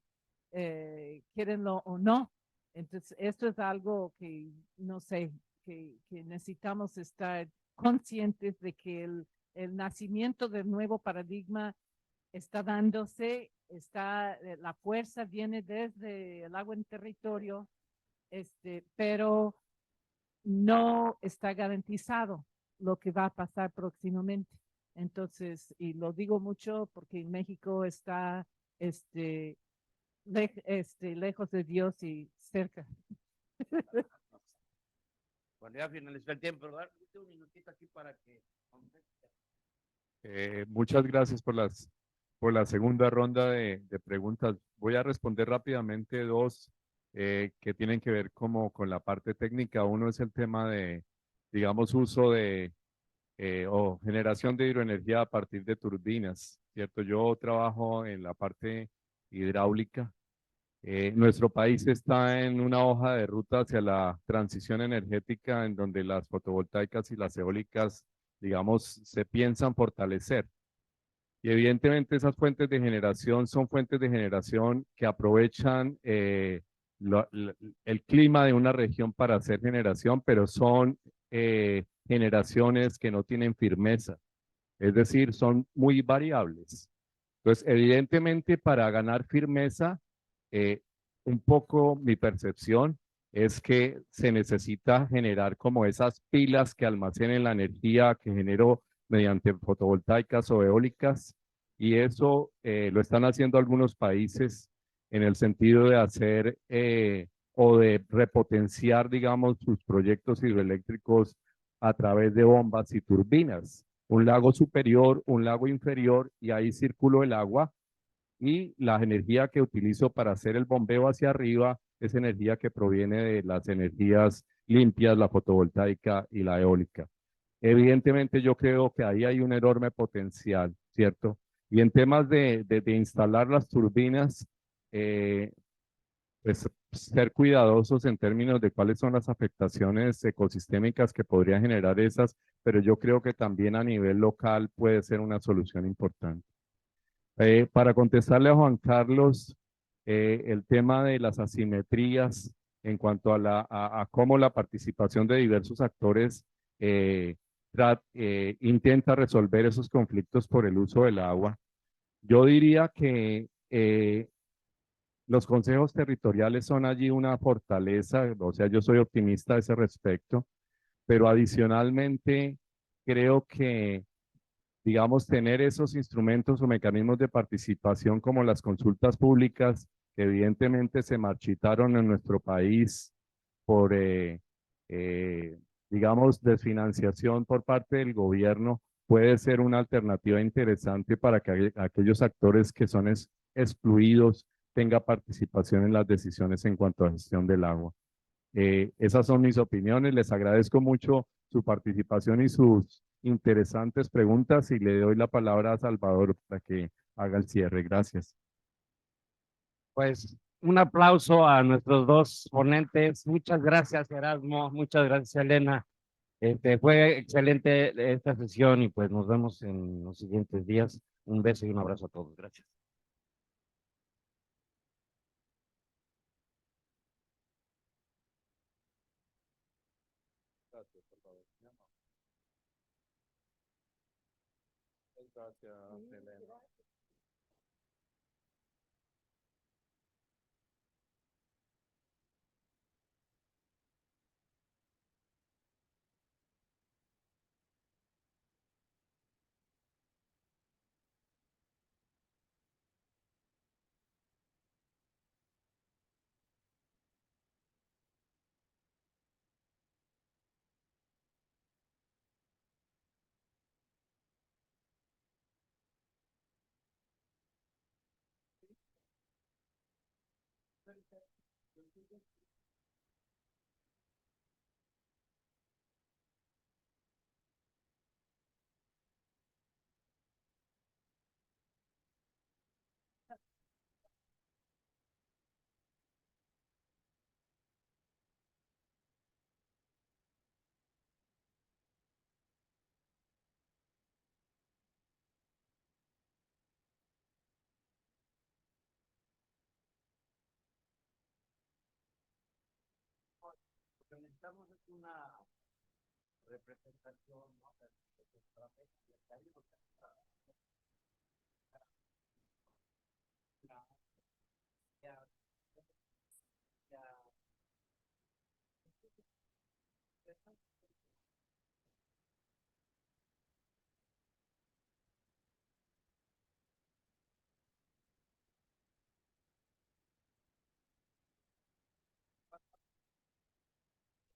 quierenlo o no. Entonces, esto es algo que, no sé, que necesitamos estar conscientes de que el nacimiento del nuevo paradigma está dándose, la fuerza viene desde el agua en territorio, pero no está garantizado lo que va a pasar próximamente. Entonces, y lo digo mucho porque en México está lejos de Dios y cerca. Cuando ya finalizó el tiempo, ¿verdad? Un minutito aquí para que... Muchas gracias por la segunda ronda de preguntas. Voy a responder rápidamente dos que tienen que ver como con la parte técnica. Uno es el tema de, digamos, uso de o generación de hidroenergía a partir de turbinas, ¿cierto? Yo trabajo en la parte hidráulica. Nuestro país está en una hoja de ruta hacia la transición energética en donde las fotovoltaicas y las eólicas, digamos, se piensan fortalecer. Y evidentemente esas fuentes de generación son fuentes de generación que aprovechan el clima de una región para hacer generación, pero son generaciones que no tienen firmeza, es decir, son muy variables. Entonces, evidentemente, para ganar firmeza, un poco mi percepción es que se necesita generar como esas pilas que almacenen la energía que genero mediante fotovoltaicas o eólicas, y eso lo están haciendo algunos países en el sentido de hacer o de repotenciar, digamos, sus proyectos hidroeléctricos a través de bombas y turbinas. Un lago superior, un lago inferior, y ahí circulo el agua, y la energía que utilizo para hacer el bombeo hacia arriba es energía que proviene de las energías limpias, la fotovoltaica y la eólica. Evidentemente yo creo que ahí hay un enorme potencial, ¿cierto? Y en temas de instalar las turbinas, pues ser cuidadosos en términos de cuáles son las afectaciones ecosistémicas que podrían generar esas, pero yo creo que también a nivel local puede ser una solución importante. Para contestarle a Juan Carlos, el tema de las asimetrías en cuanto a cómo la participación de diversos actores intenta resolver esos conflictos por el uso del agua. Yo diría que los consejos territoriales son allí una fortaleza, o sea, yo soy optimista a ese respecto, pero adicionalmente creo que, digamos, tener esos instrumentos o mecanismos de participación como las consultas públicas, que evidentemente se marchitaron en nuestro país por, digamos, desfinanciación por parte del gobierno, puede ser una alternativa interesante para que aquellos actores que son excluidos tenga participación en las decisiones en cuanto a gestión del agua. Esas son mis opiniones. Les agradezco mucho su participación y sus interesantes preguntas, y le doy la palabra a Salvador para que haga el cierre. Gracias. Pues un aplauso a nuestros dos ponentes. Muchas gracias, Erasmo. Muchas gracias, Elena. Fue excelente esta sesión, y pues nos vemos en los siguientes días. Un beso y un abrazo a todos. Gracias. Gracias, Elena. Lo que necesitamos es una representación, ¿no?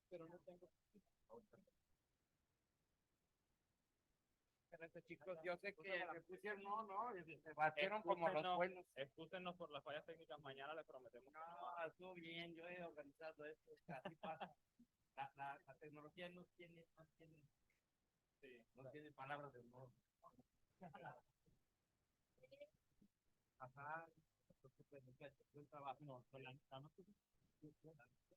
Pero no tengo. Gracias, chicos. Yo sé que me pusieron, no, se batieron como los buenos. Excúsenos por las fallas técnicas, mañana les prometemos. No, estuvo bien, yo he organizado esto, así pasa. La tecnología no tiene palabras de honor. Ajá, un trabajo, no, con la